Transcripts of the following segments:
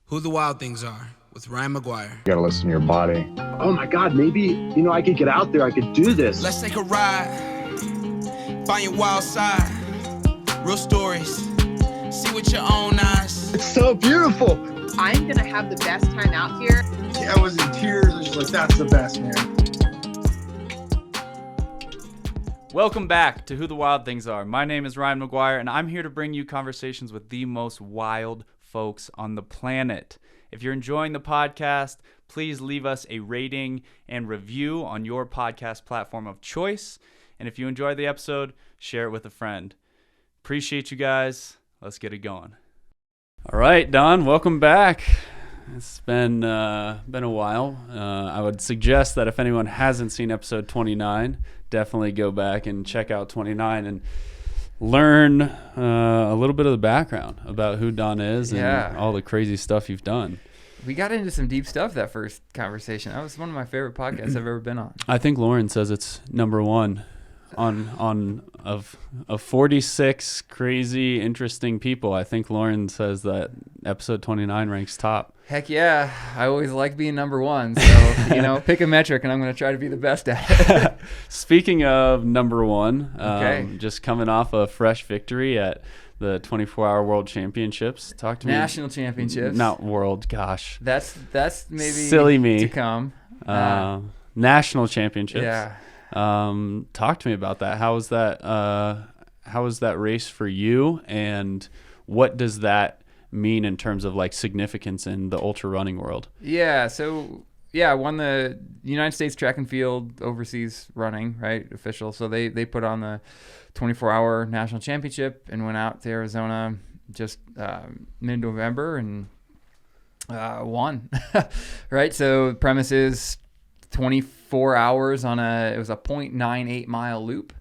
Who the Wild Things Are with Ryan McGuire. You gotta listen to your body. Oh my God, maybe, I could get out there, I could do this. Let's take a ride, find your wild side, real stories, see with your own eyes. It's so beautiful. I'm gonna have the best time out here. I was in tears. I was just like, that's the best, man. Welcome back to Who the Wild Things Are. My name is Ryan McGuire, and I'm here to bring you conversations with the most wild folks on the planet. If you're enjoying the podcast, please leave us a rating and review on your podcast platform of choice. And if you enjoyed the episode, share it with a friend. Appreciate you guys. Let's get it going. All right, Don, welcome back. It's been a while. I would suggest that if anyone hasn't seen episode 29, definitely go back and check out 29 and learn a little bit of the background about who Don is and all the crazy stuff you've done. We got into some deep stuff that first conversation. That was one of my favorite podcasts I've ever been on. I think Lauren says it's number one on of 46 crazy, interesting people. I think Lauren says that episode 29 ranks top. Heck yeah. I always like being number one. So, pick a metric and I'm going to try to be the best at it. Speaking of number one, okay. Just coming off a fresh victory at the 24-hour World Championships. Talk to me. National Championships. Not World, gosh. That's maybe silly me to come. National Championships. Yeah. Talk to me about that. How was that race for you, and what does that mean in terms of like significance in the ultra running world? I won the United States Track and Field Overseas Running, right, official. So they put on the 24-hour national championship and went out to Arizona just mid-November and won, right? So the premise is 24 hours it was a 0.98 mile loop.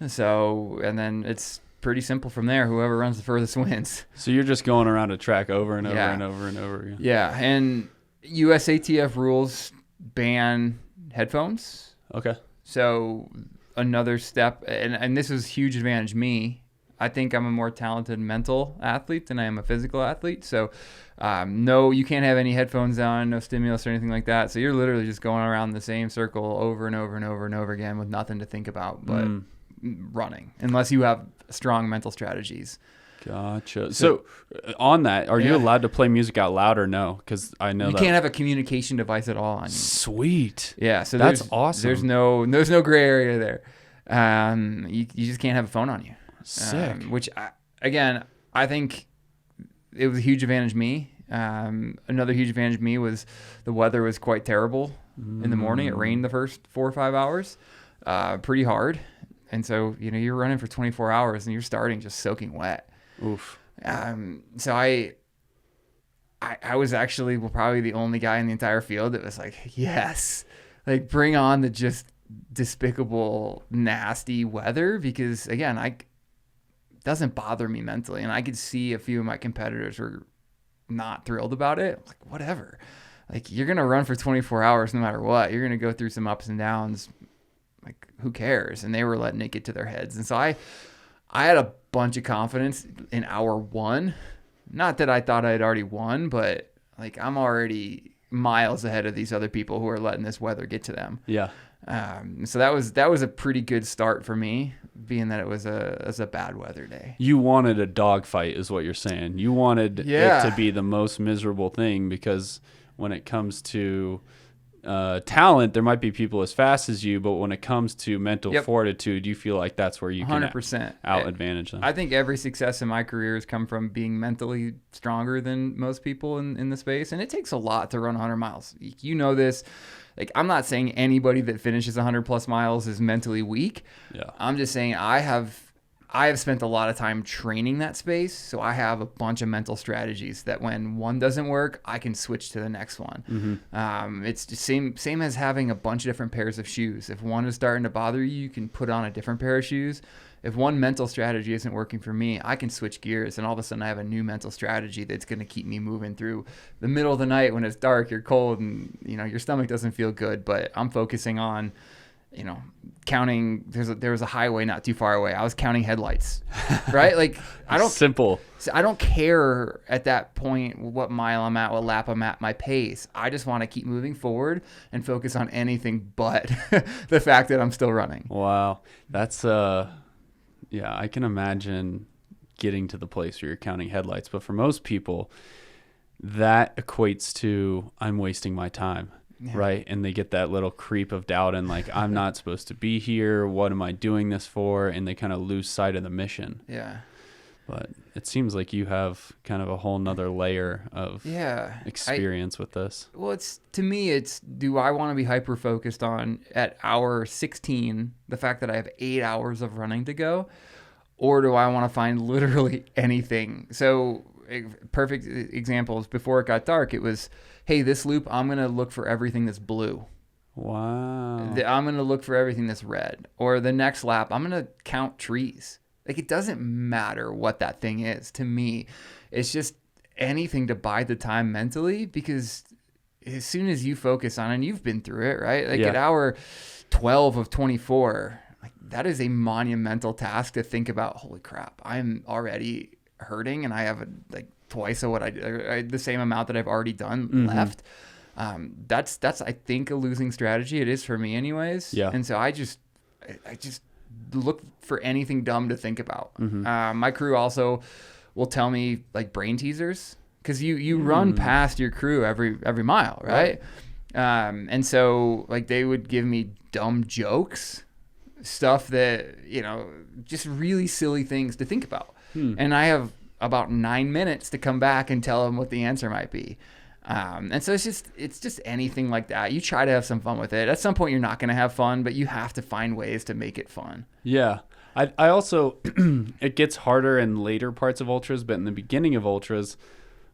So, and then it's pretty simple from there. Whoever runs the furthest wins. So you're just going around a track over and over and over and over again. Yeah. And USATF rules ban headphones. Okay. So another step, and this was huge advantage me. I think I'm a more talented mental athlete than I am a physical athlete. So no, you can't have any headphones on, no stimulus or anything like that. So you're literally just going around the same circle over and over and over and over again with nothing to think about but running, unless you have strong mental strategies. Gotcha. So on that, are you allowed to play music out loud or no? Because I know you can't have a communication device at all on you. Sweet. Yeah. So that's awesome. There's no gray area there. You just can't have a phone on you. Sick. Which I think it was a huge advantage me. Another huge advantage me was the weather was quite terrible in the morning. It rained the first 4 or 5 hours, pretty hard. And so, you're running for 24 hours and you're starting just soaking wet. Oof. So I was actually probably the only guy in the entire field that was like, yes, like bring on the just despicable, nasty weather, because again, it doesn't bother me mentally. And I could see a few of my competitors were not thrilled about it. I'm like, whatever. Like, you're going to run for 24 hours no matter what. You're going to go through some ups and downs. Like, who cares? And they were letting it get to their heads. And so I had a bunch of confidence in hour one. Not that I thought I had already won, but like I'm already miles ahead of these other people who are letting this weather get to them. Yeah. So that was a pretty good start for me, being that it was a bad weather day. You wanted a dogfight, is what you're saying. You wanted it to be the most miserable thing, because when it comes to talent, there might be people as fast as you, but when it comes to mental fortitude, you feel like that's where you can 100% out advantage them. I think every success in my career has come from being mentally stronger than most people in the space, and it takes a lot to run 100 miles. You know this. Like, I'm not saying anybody that finishes 100 plus miles is mentally weak. Yeah. I'm just saying I have spent a lot of time training that space, so I have a bunch of mental strategies that when one doesn't work, I can switch to the next one. Mm-hmm. It's the same as having a bunch of different pairs of shoes. If one is starting to bother you, you can put on a different pair of shoes. If one mental strategy isn't working for me, I can switch gears, and all of a sudden I have a new mental strategy that's going to keep me moving through the middle of the night when it's dark, you're cold, and your stomach doesn't feel good. But I'm focusing on counting. There was a highway not too far away. I was counting headlights, right? Like I don't care at that point what mile I'm at, what lap I'm at, my pace. I just want to keep moving forward and focus on anything but the fact that I'm still running. Wow. That's yeah, I can imagine getting to the place where you're counting headlights, but for most people that equates to I'm wasting my time. Yeah. Right. And they get that little creep of doubt and like, I'm not supposed to be here. What am I doing this for? And they kind of lose sight of the mission. Yeah. But it seems like you have kind of a whole nother layer of experience with this. Well, to me, do I want to be hyper focused on at hour 16, the fact that I have 8 hours of running to go, or do I want to find literally anything? So perfect examples, before it got dark, it was, hey, this loop, I'm going to look for everything that's blue. Wow. I'm going to look for everything that's red. Or the next lap, I'm going to count trees. Like, it doesn't matter what that thing is to me. It's just anything to bide the time mentally, because as soon as you focus on it, and you've been through it, right? Like at hour 12 of 24, like that is a monumental task to think about. Holy crap, I'm already hurting and I have twice of what the same amount that I've already done left. That's I think a losing strategy. It is for me anyways. Yeah. And so I just look for anything dumb to think about. My crew also will tell me like brain teasers, because you run past your crew every mile, right? And so like they would give me dumb jokes, stuff that, just really silly things to think about. And I have about 9 minutes to come back and tell them what the answer might be. And so it's just anything like that. You try to have some fun with it. At some point you're not going to have fun, but you have to find ways to make it fun. Yeah. I also, it gets harder in later parts of ultras, but in the beginning of ultras,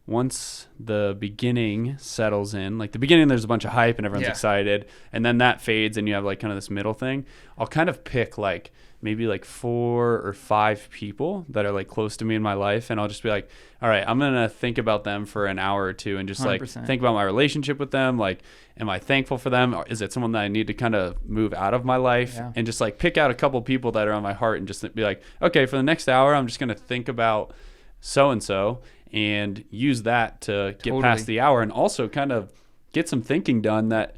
once the beginning settles in, like the beginning, there's a bunch of hype and everyone's excited, and then that fades and you have like kind of this middle thing. I'll kind of pick like maybe like 4 or 5 people that are like close to me in my life, and I'll just be like, all right, I'm gonna think about them for an hour or two and just 100%. Like think about my relationship with them. Like, am I thankful for them, or is it someone that I need to kind of move out of my life? And just like pick out a couple people that are on my heart and just be like, okay, for the next hour I'm just gonna think about so and so and use that to get past the hour, and also kind of get some thinking done that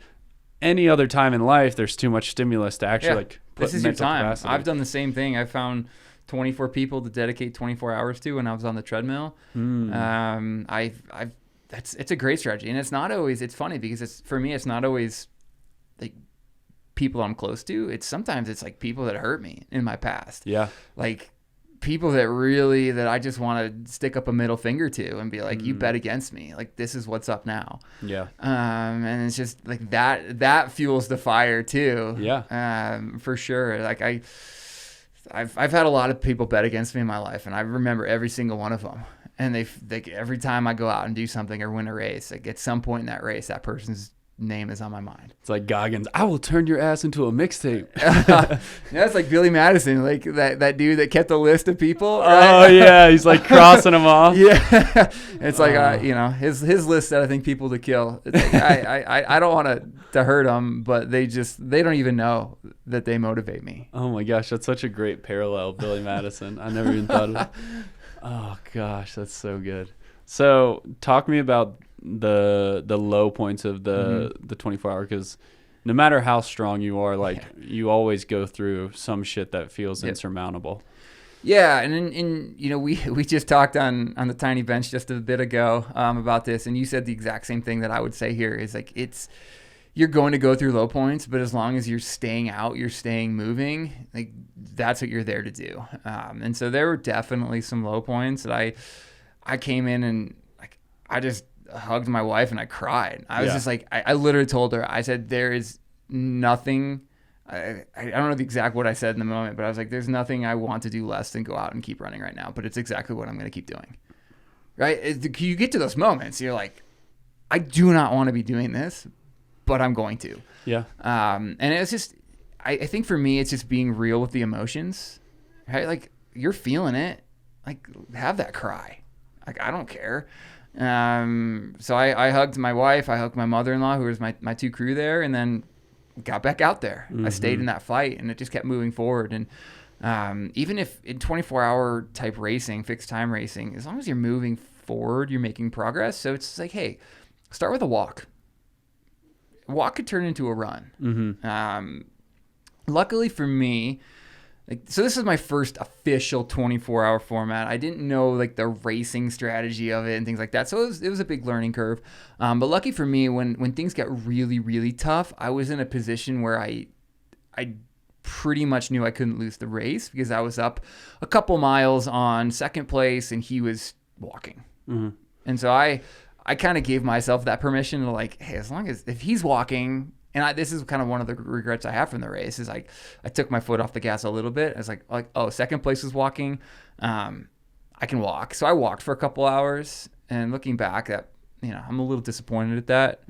any other time in life there's too much stimulus to actually like put this is your time. Capacity. I've done the same thing. I found 24 people to dedicate 24 hours to when I was on the treadmill. It's a great strategy, and it's not always. It's funny because for me it's not always like people I'm close to. Sometimes it's like people that hurt me in my past. Yeah, like people that I just want to stick up a middle finger to and be like, you bet against me. Like, this is what's up now. Yeah. And it's just like that fuels the fire too. Yeah. For sure. Like I've had a lot of people bet against me in my life, and I remember every single one of them. And they every time I go out and do something or win a race, like at some point in that race, that person's name is on my mind. It's like Goggins, I will turn your ass into a mixtape. Yeah, it's like Billy Madison, like that dude that kept a list of people. Right? Oh yeah, he's like crossing them off. Yeah, it's like his list that I think people to kill. It's like, I don't want to hurt them, but they don't even know that they motivate me. Oh my gosh, that's such a great parallel, Billy Madison. I never even thought of it. Oh gosh, that's so good. So talk to me about the low points of the 24-hour, because no matter how strong you are, like you always go through some shit that feels insurmountable. Yeah, and we just talked on the tiny bench just a bit ago about this, and you said the exact same thing that I would say here is like you're going to go through low points, but as long as you're staying out, you're staying moving, like that's what you're there to do. And so there were definitely some low points that I came in and like I just hugged my wife and I cried. I was just like, I literally told her, I said, there is nothing, I don't know the exact what I said in the moment, but I was like, there's nothing I want to do less than go out and keep running right now, but it's exactly what I'm going to keep doing. Right? You get to those moments, you're like, I do not want to be doing this, but I'm going to. Yeah. And it's just, I think for me, it's just being real with the emotions, right? Like you're feeling it, like have that cry. Like, I don't care. So I hugged my wife, I hugged my mother-in-law, who was my two crew there. And then got back out there. I stayed in that fight, and it just kept moving forward. And even if in 24-hour type racing, fixed time racing, as long as you're moving forward, you're making progress. So it's like, hey, start with a walk. A walk could turn into a run. Luckily for me, so this is my first official 24-hour format. I didn't know like the racing strategy of it and things like that. So it was a big learning curve. But lucky for me, when things got really, really tough, I was in a position where I pretty much knew I couldn't lose the race because I was up a couple miles on second place and he was walking. And so I kind of gave myself that permission to like, hey, as long as if he's walking, and this is kind of one of the regrets I have from the race is like I took my foot off the gas a little bit. I was like, oh, second place is walking. I can walk. So I walked for a couple hours, and looking back, that I'm a little disappointed at that.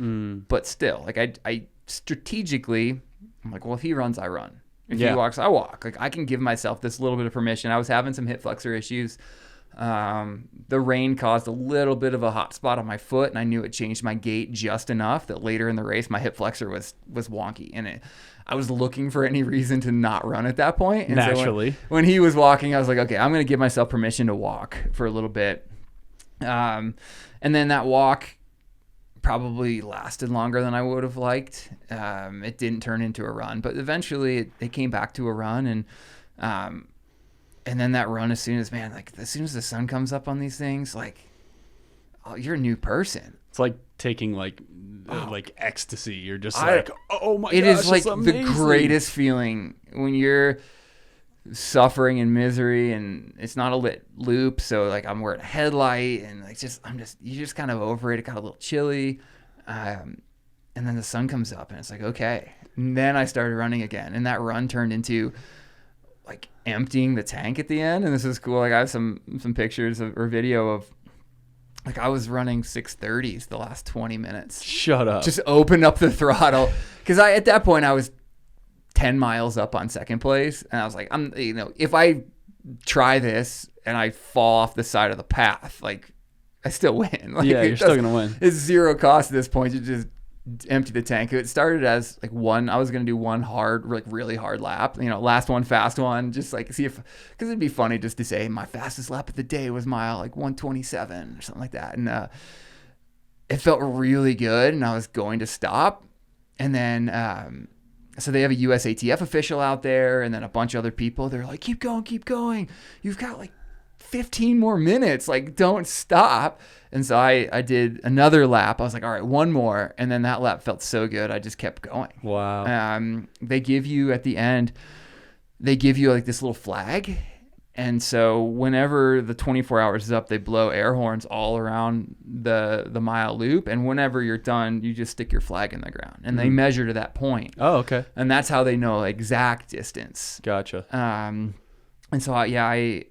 But still, like I strategically, I'm like, well, if he runs, I run. If he walks, I walk. Like I can give myself this little bit of permission. I was having some hip flexor issues. The rain caused a little bit of a hot spot on my foot, and I knew it changed my gait just enough that later in the race, my hip flexor was wonky, and I was looking for any reason to not run at that point. And naturally, so when he was walking, I was like, okay, I'm going to give myself permission to walk for a little bit. And then that walk probably lasted longer than I would have liked. It didn't turn into a run, but eventually it came back to a run, and then that run, as soon as the sun comes up on these things, like, oh, you're a new person. It's like taking like ecstasy. You're just oh my gosh, it is like amazing. The greatest feeling when you're suffering in misery and it's not a lit loop. So like I'm wearing a headlight and like you're just kind of over it. It got a little chilly. And then the sun comes up and it's like, okay. And then I started running again, and that run turned into like emptying the tank at the end. And this is cool. Like I have some pictures or video of like I was running 630s the last 20 minutes. Shut up. Just opened up the throttle. Cause at that point I was 10 miles up on second place. And I was like, if I try this and I fall off the side of the path, like I still win. Like, yeah, you're still going to win. It's zero cost at this point. You just empty the tank. It started as like I was going to do one hard, like really hard lap, last one, fast one, just like see because it'd be funny just to say my fastest lap of the day was mile like 127 or something like that. And it felt really good, and I was going to stop. And then, so they have a USATF official out there, and then a bunch of other people. They're like, keep going. You've got like 15 more minutes. Like, don't stop. And so I did another lap. I was like, all right, one more. And then that lap felt so good, I just kept going. Wow. They give you at the end, like this little flag. And so whenever the 24 hours is up, they blow air horns all around the mile loop. And whenever you're done, you just stick your flag in the ground. And they measure to that point. Oh, okay. And that's how they know exact distance. Gotcha. And so I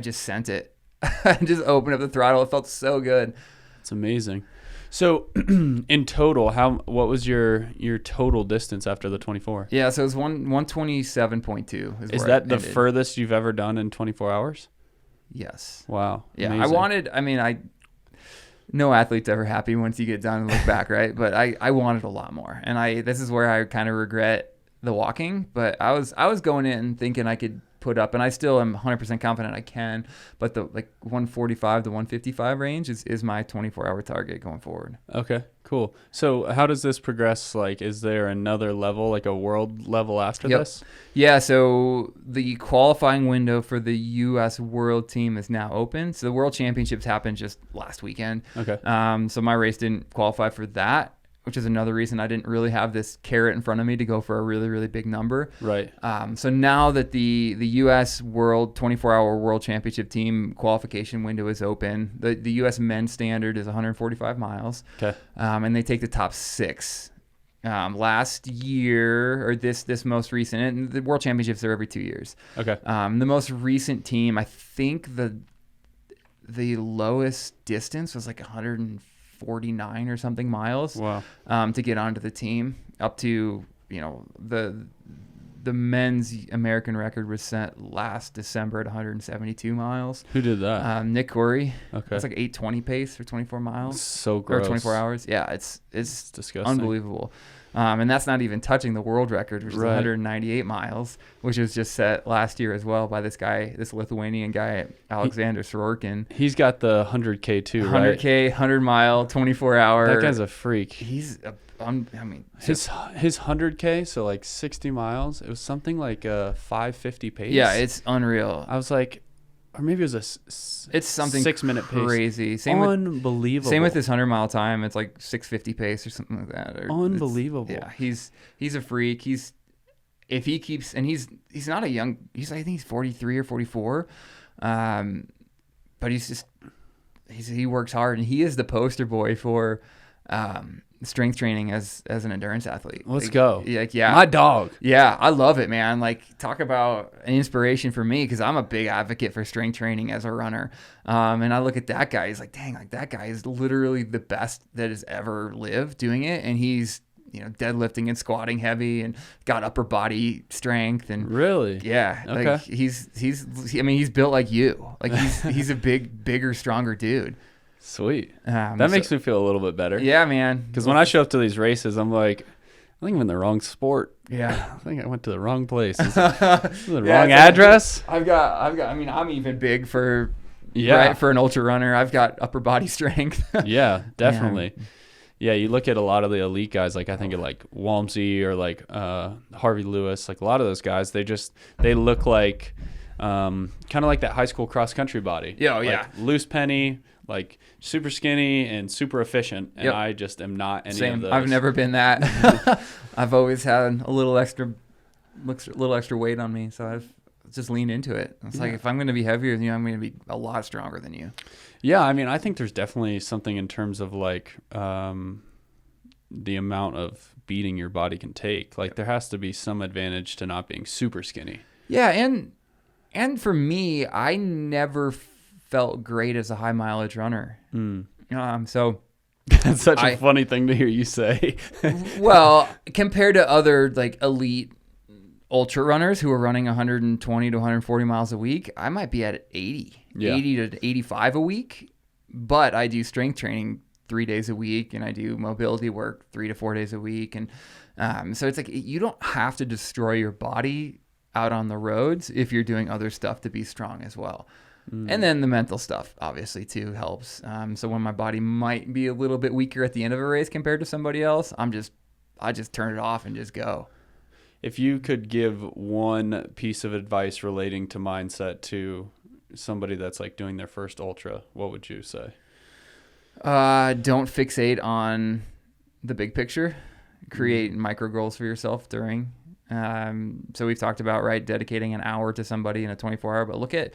just sent it. I just opened up the throttle. It felt so good. It's amazing. So in total, what was your total distance after the 24? Yeah, so it was 127.2. Is that the furthest you've ever done in 24 hours? Yes. Wow. Yeah, amazing. No athlete's ever happy once you get done and look back, right? But I wanted a lot more. And this is where I kind of regret the walking, but I was going in thinking I could put up, and I still am 100% confident I can, but the like 145 to 155 range is my 24-hour target going forward. Okay, cool. So how does this progress? Like, is there another level, like a world level after this? Yeah, so the qualifying window for the U.S. World Team is now open. So the World Championships happened just last weekend. Okay. So my race didn't qualify for that, which is another reason I didn't really have this carrot in front of me to go for a really, really big number. Right. So now that the U.S. World 24-hour World Championship team qualification window is open, the U.S. men's standard is 145 miles. Okay. And they take the top 6. Last year, or this most recent, and the World Championships are every 2 years. Okay. The most recent team, I think the lowest distance was like 149 or something miles. Wow. To get onto the team, up to the men's American record was set last December at 172 miles. Who did that? Nick Corey. Okay. It's like 8:20 pace for 24 miles. So gross. Or 24 hours. Yeah, it's disgusting. unbelievable. And that's not even touching the world record, which is Right. 198 miles, which was just set last year as well by this Lithuanian guy, Alexander Sorokin. He's got the 100K too, right? 100K, 100-mile, 24-hour. That guy's a freak. His His 100K, so like 60 miles, it was something like a 5:50 pace. Yeah, it's unreal. I was like, or maybe it was It's something 6-minute pace. crazy. Unbelievable. Same with his 100-mile time. It's like 6:50 pace or something like that. Unbelievable. Yeah, he's a freak. He's not a young. I think he's 43 or 44, but he works hard, and he is the poster boy for strength training as an endurance athlete. Let's go. Yeah, My dog. Yeah, I love it, man. Like, talk about an inspiration for me, because I'm a big advocate for strength training as a runner. And I look at that guy. He's like, dang, like that guy is literally the best that has ever lived doing it. And he's, deadlifting and squatting heavy and got upper body strength. And Really? yeah, Okay. like he's built like you. Like he's a bigger, stronger dude. Sweet. That makes me feel a little bit better. Yeah, man. Because when I show up to these races, I'm like, I think I'm in the wrong sport. Yeah. I think I went to the wrong place. Is it the Yeah, wrong it's like- address? I've got. I mean, I'm even big for Yeah. for an ultra runner. I've got upper body strength. Yeah, definitely. Yeah, you look at a lot of the elite guys, like I think of like Walmsley or like Harvey Lewis, like a lot of those guys, they look like kind of like that high school cross country body. Yeah, like yeah. Loose penny, like super skinny and super efficient. And Yep. I just am not any of Same. those. I've never been that. I've always had a little extra weight on me, so I've just leaned into it. It's like, if I'm going to be heavier than you, I'm going to be a lot stronger than you. Yeah, I mean, I think there's definitely something in terms of like the amount of beating your body can take. Like there has to be some advantage to not being super skinny. Yeah, and for me, I never felt great as a high mileage runner. So That's such a funny thing to hear you say. well, compared to other like elite ultra runners who are running 120 to 140 miles a week, I might be at 80 to 85 a week, but I do strength training 3 days a week, and I do mobility work 3 to 4 days a week. And so it's like, you don't have to destroy your body out on the roads if you're doing other stuff to be strong as well. And then the mental stuff obviously too helps. So when my body might be a little bit weaker at the end of a race compared to somebody else, I just turn it off and just go. If you could give one piece of advice relating to mindset to somebody that's like doing their first ultra, what would you say? Don't fixate on the big picture. Create micro goals for yourself during. So we've talked about, right, dedicating an hour to somebody in a 24-hour, but look at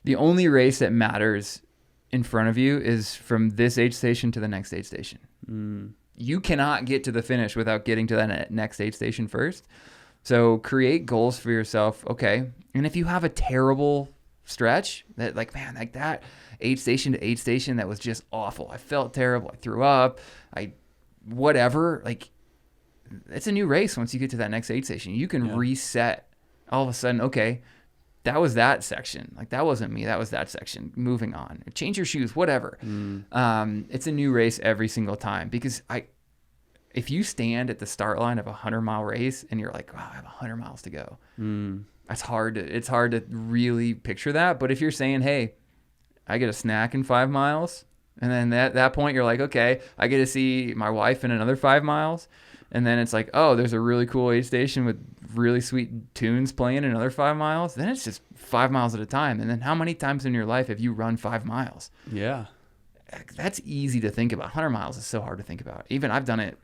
the only race that matters in front of you is from this aid station to the next aid station. You cannot get to the finish without getting to that next aid station first. So create goals for yourself. Okay. And if you have a terrible stretch that like, man, like that aid station to aid station, that was just awful. I felt terrible. I threw up. Whatever. Like, it's a new race once you get to that next aid station. You can reset all of a sudden. Okay, that was that section. Like, that wasn't me. That was that section. Moving on. Change your shoes, whatever. It's a new race every single time, because if you stand at the start line of a 100-mile race and you're like, wow, I have 100 miles to go. It's hard to really picture that. But if you're saying, hey, I get a snack in 5 miles, and then at that point you're like, okay, I get to see my wife in another 5 miles. And then it's like, oh, there's a really cool aid station with really sweet tunes playing in another 5 miles. Then it's just 5 miles at a time. And then how many times in your life have you run 5 miles? Yeah. That's easy to think about. 100 miles is so hard to think about. Even I've done it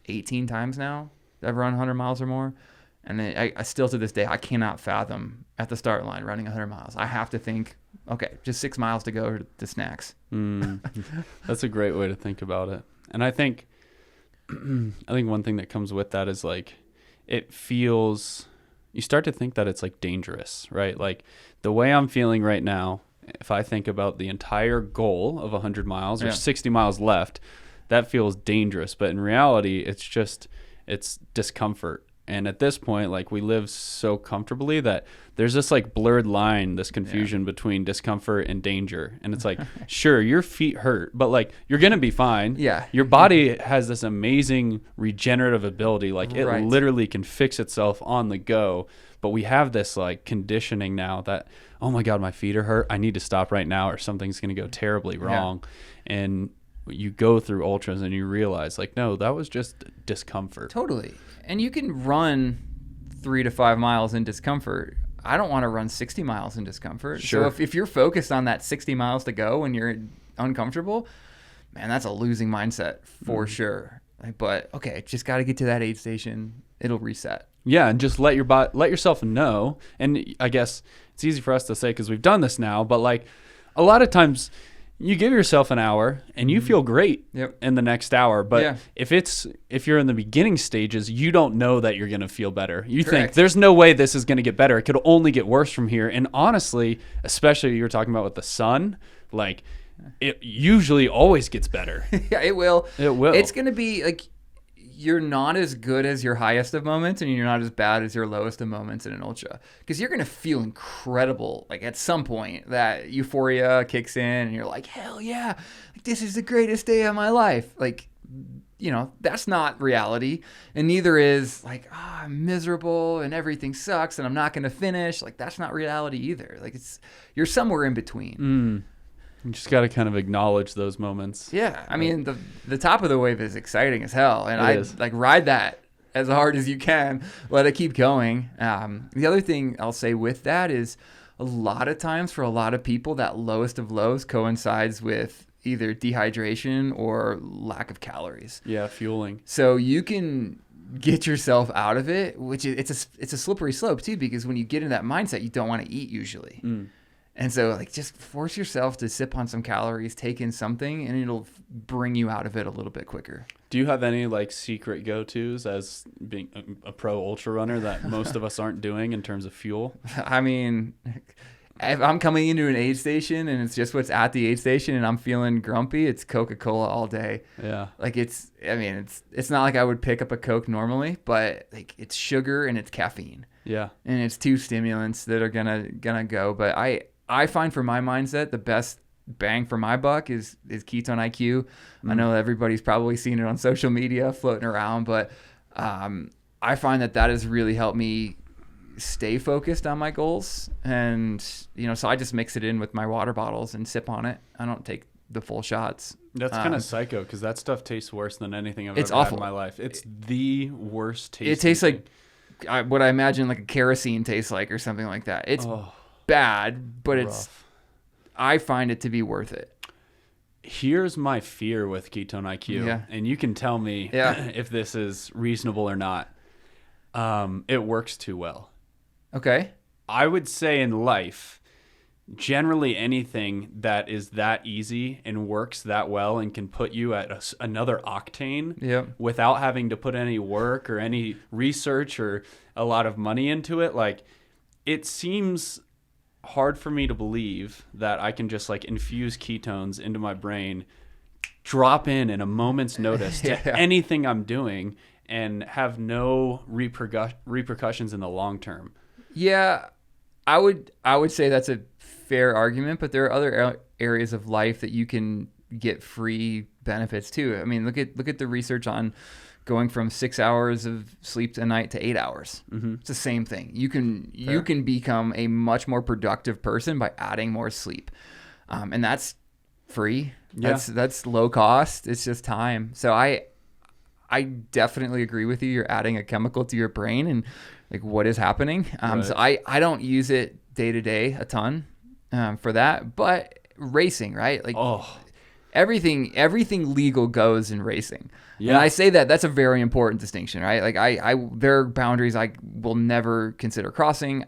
18 times now. I've run 100 miles or more. And I still, to this day, I cannot fathom at the start line running 100 miles. I have to think, okay, just 6 miles to go to snacks. That's a great way to think about it. And I think one thing that comes with that is like, it feels, you start to think that it's like dangerous, right? Like the way I'm feeling right now, if I think about the entire goal of 100 miles or 60 miles left, that feels dangerous. But in reality, it's discomfort. And at this point, like, we live so comfortably that there's this like blurred line, this confusion between discomfort and danger. And it's like, sure, your feet hurt, but like, you're going to be fine. Yeah. Your body has this amazing regenerative ability. Like, it Right. literally can fix itself on the go. But we have this like conditioning now that, oh my God, my feet are hurt. I need to stop right now or something's going to go terribly wrong. And you go through ultras and you realize, like, no, that was just discomfort. Totally. And you can run 3 to 5 miles in discomfort. I don't want to run 60 miles in discomfort. Sure. So if you're focused on that 60 miles to go and you're uncomfortable, man, that's a losing mindset for sure. But okay, just got to get to that aid station. It'll reset. Yeah, and just let yourself know. And I guess it's easy for us to say because we've done this now, but like a lot of times you give yourself an hour and you feel great in the next hour. But if you're in the beginning stages, you don't know that you're going to feel better. You think there's no way this is going to get better. It could only get worse from here. And honestly, especially you're talking about with the sun, like it usually always gets better. Yeah, it will. It will. It's going to be like you're not as good as your highest of moments and you're not as bad as your lowest of moments in an ultra, because you're going to feel incredible. Like at some point that euphoria kicks in and you're like, hell yeah, like, this is the greatest day of my life. Like, you know, that's not reality. And neither is like, oh, I'm miserable and everything sucks and I'm not going to finish. Like, that's not reality either. Like, you're somewhere in between. You just got to kind of acknowledge those moments. Yeah, I mean, the top of the wave is exciting as hell, and It is. like ride that as hard as you can. Let it keep going. The other thing I'll say with that is, a lot of times for a lot of people, that lowest of lows coincides with either dehydration or lack of calories. Yeah, fueling. So you can get yourself out of it, which it's a slippery slope too, because when you get in that mindset, you don't want to eat usually. And so, like, just force yourself to sip on some calories, take in something, and it'll bring you out of it a little bit quicker. Do you have any, like, secret go-tos as being a pro ultra runner that most of us aren't doing in terms of fuel? I mean, if I'm coming into an aid station and it's just what's at the aid station and I'm feeling grumpy, it's Coca-Cola all day. Yeah. Like, it's not like I would pick up a Coke normally, but, like, it's sugar and it's caffeine. Yeah. And it's 2 stimulants that are gonna go. But I find for my mindset, the best bang for my buck is Ketone IQ. I know everybody's probably seen it on social media floating around, but I find that has really helped me stay focused on my goals. And, you know, so I just mix it in with my water bottles and sip on it. I don't take the full shots. That's kind of psycho, because that stuff tastes worse than anything I've It's ever awful. had in my life. It's the worst tasting. It tastes like what I imagine like a kerosene tastes like or something like that. It's bad, but I find it to be worth it. Here's my fear with Ketone IQ, and you can tell me if this is reasonable or not. It works too well. Okay. I would say in life, generally anything that is that easy and works that well and can put you at another octane without having to put any work or any research or a lot of money into it, like, it seems hard for me to believe that I can just like infuse ketones into my brain, drop in a moment's notice to anything I'm doing, and have no repercussions in the long term. Yeah, I would say that's a fair argument, but there are other areas of life that you can get free benefits too. I mean, look at the research on going from 6 hours of sleep a night to 8 hours. It's the same thing. You can become a much more productive person by adding more sleep, and that's free. That's low cost. It's just time. So I definitely agree with you. You're adding a chemical to your brain and like what is happening. So I don't use it day to day a ton for that, but racing, right? Like everything legal goes in racing. Yeah. And I say that's a very important distinction, right? Like there are boundaries I will never consider crossing.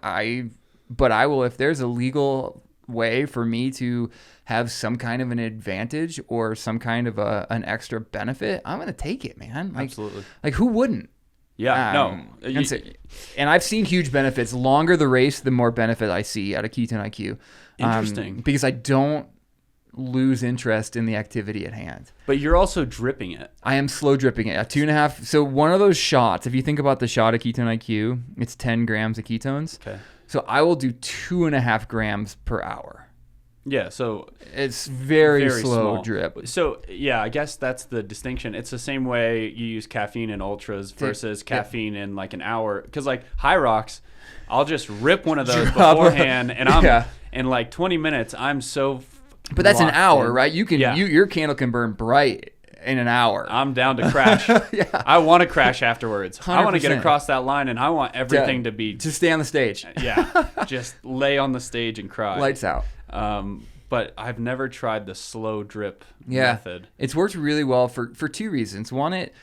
But I will, if there's a legal way for me to have some kind of an advantage or some kind of an extra benefit, I'm going to take it, man. Like, absolutely. Like, who wouldn't? Yeah, no. And I've seen huge benefits. Longer the race, the more benefit I see out of Ketone IQ. Interesting. Because I don't lose interest in the activity at hand. But you're also dripping it. I am slow dripping it at 2.5. So one of those shots, if you think about the shot of Ketone IQ, it's 10 grams of ketones. Okay. So I will do 2.5 grams per hour. Yeah, so It's very slow small drip. So yeah, I guess that's the distinction. It's the same way you use caffeine in ultras versus caffeine in like an hour. Because like High Rocks, I'll just rip one of those beforehand, and I'm in like 20 minutes. I'm so. But that's an hour, in. right? You can your candle can burn bright in an hour. I'm down to crash. I want to crash afterwards. 100%. I want to get across that line, and I want everything to be just stay on the stage. Just lay on the stage and cry. Lights out. But I've never tried the slow drip method. It's worked really well for two reasons. One, it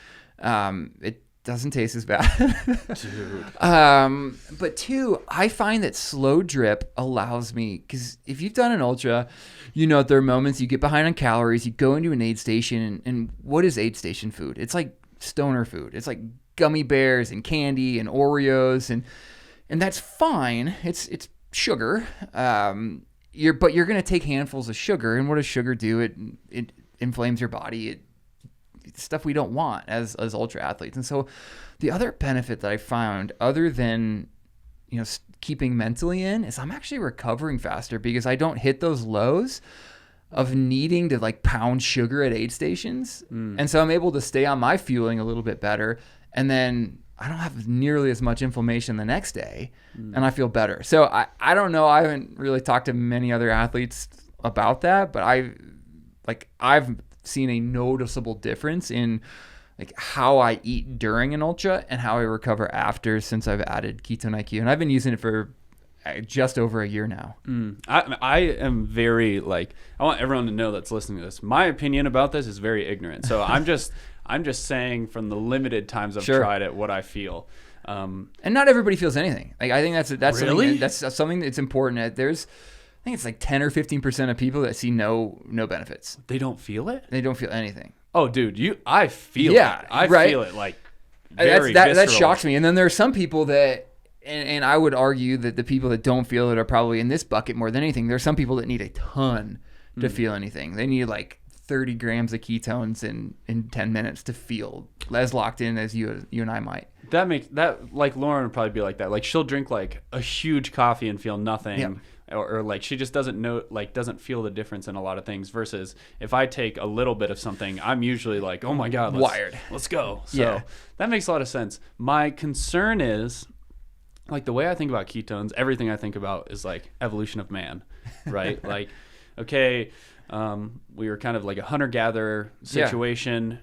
doesn't taste as bad. Dude. But two, I find that slow drip allows me, because if you've done an ultra, you know there are moments you get behind on calories, you go into an aid station, and what is aid station food? It's like stoner food. It's like gummy bears and candy and Oreos, and that's fine. It's sugar. But you're going to take handfuls of sugar, and what does sugar do? It inflames your body. It's stuff we don't want as ultra athletes. And so the other benefit that I found, other than keeping mentally in, is I'm actually recovering faster because I don't hit those lows of needing to like pound sugar at aid stations. And so I'm able to stay on my fueling a little bit better, and then I don't have nearly as much inflammation the next day, and I feel better. So I don't know. I haven't really talked to many other athletes about that, but I've seen a noticeable difference in like how I eat during an ultra and how I recover after since I've added Ketone IQ, and I've been using it for just over a year now. I am very I want everyone to know that's listening to this. My opinion about this is very ignorant. So I'm just saying from the limited times I've tried it, what I feel. And not everybody feels anything. Like I think that's really? that's something that's important. I think it's like 10 or 15% of people that see no benefits. They don't feel it? They don't feel anything. Oh, dude, I feel it. I feel it like very that shocks me. And then there are some people that, and I would argue that the people that don't feel it are probably in this bucket more than anything. There are some people that need a ton to feel anything. They need like 30 grams of ketones in 10 minutes to feel as locked in as you and I might. That makes that, like, Lauren would probably be like that. Like, she'll drink like a huge coffee and feel nothing. Or like she just doesn't feel the difference in a lot of things, versus if I take a little bit of something, I'm usually like, oh my God, let's go. So that makes a lot of sense. My concern is, like, the way I think about ketones, everything I think about is like evolution of man, right? Like, okay, we were kind of like a hunter-gatherer situation.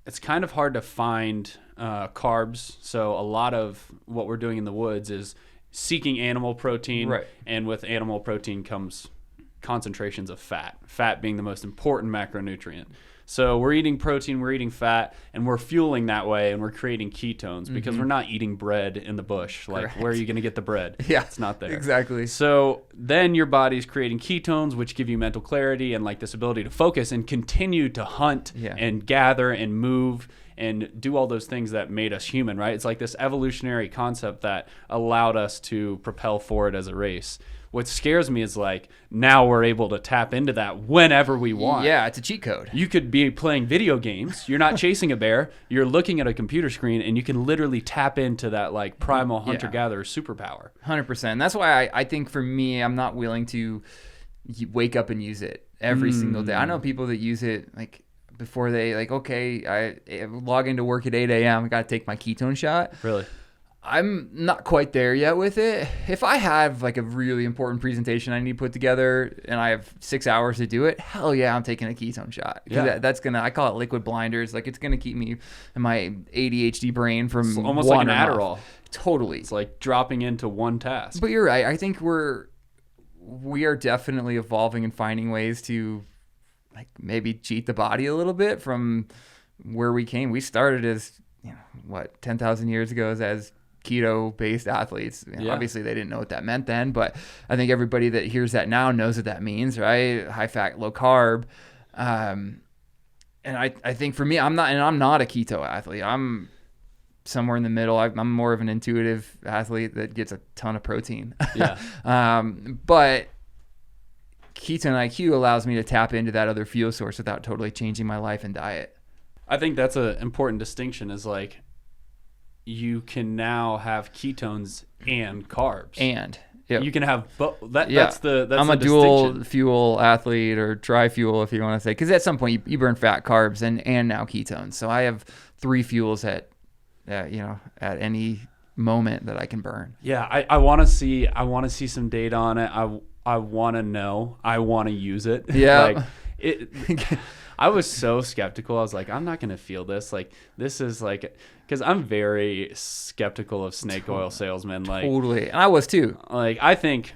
It's kind of hard to find carbs. So a lot of what we're doing in the woods is seeking animal protein, and with animal protein comes concentrations of fat being the most important macronutrient. So we're eating protein, we're eating fat, and we're fueling that way, and we're creating ketones because we're not eating bread in the bush. Like, where are you going to get the bread? It's not there. Exactly. So then your body's creating ketones, which give you mental clarity and like this ability to focus and continue to hunt and gather and move and do all those things that made us human, right? It's like this evolutionary concept that allowed us to propel forward as a race. What scares me is, like, now we're able to tap into that whenever we want. Yeah, it's a cheat code. You could be playing video games. You're not chasing a bear. You're looking at a computer screen, and you can literally tap into that, like, primal hunter-gatherer superpower. 100%. That's why I think for me, I'm not willing to wake up and use it every single day. I know people that use it, like, before they, like, okay, I log into work at 8 a.m., I got to take my ketone shot. Really? I'm not quite there yet with it. If I have like a really important presentation I need to put together and I have 6 hours to do it, hell yeah, I'm taking a ketone shot. That's going to, I call it liquid blinders. Like, it's going to keep me in my ADHD brain from it's almost like an Adderall. Off. Totally. It's like dropping into one task. But you're right. I think we are definitely evolving and finding ways to, like, maybe cheat the body a little bit from where we came. We started as, 10,000 years ago as keto-based athletes. Obviously, they didn't know what that meant then, but I think everybody that hears that now knows what that means, right? High fat, low carb. And I think for me, I'm not a keto athlete. I'm somewhere in the middle. I'm more of an intuitive athlete that gets a ton of protein. But ketone IQ allows me to tap into that other fuel source without totally changing my life and diet. I think that's an important distinction is like you can now have ketones and carbs. And yep. You can have both. That's I'm a dual fuel athlete, or tri-fuel if you want to say, because at some point you burn fat, carbs, and now ketones. So I have 3 fuels at any moment that I can burn. Yeah, I want to see some data on it. I want to know. I want to use it. Yeah. I was so skeptical. I was like, I'm not going to feel this. Like, this is like, because I'm very skeptical of snake oil salesmen. Like, totally. And I was too. Like, I think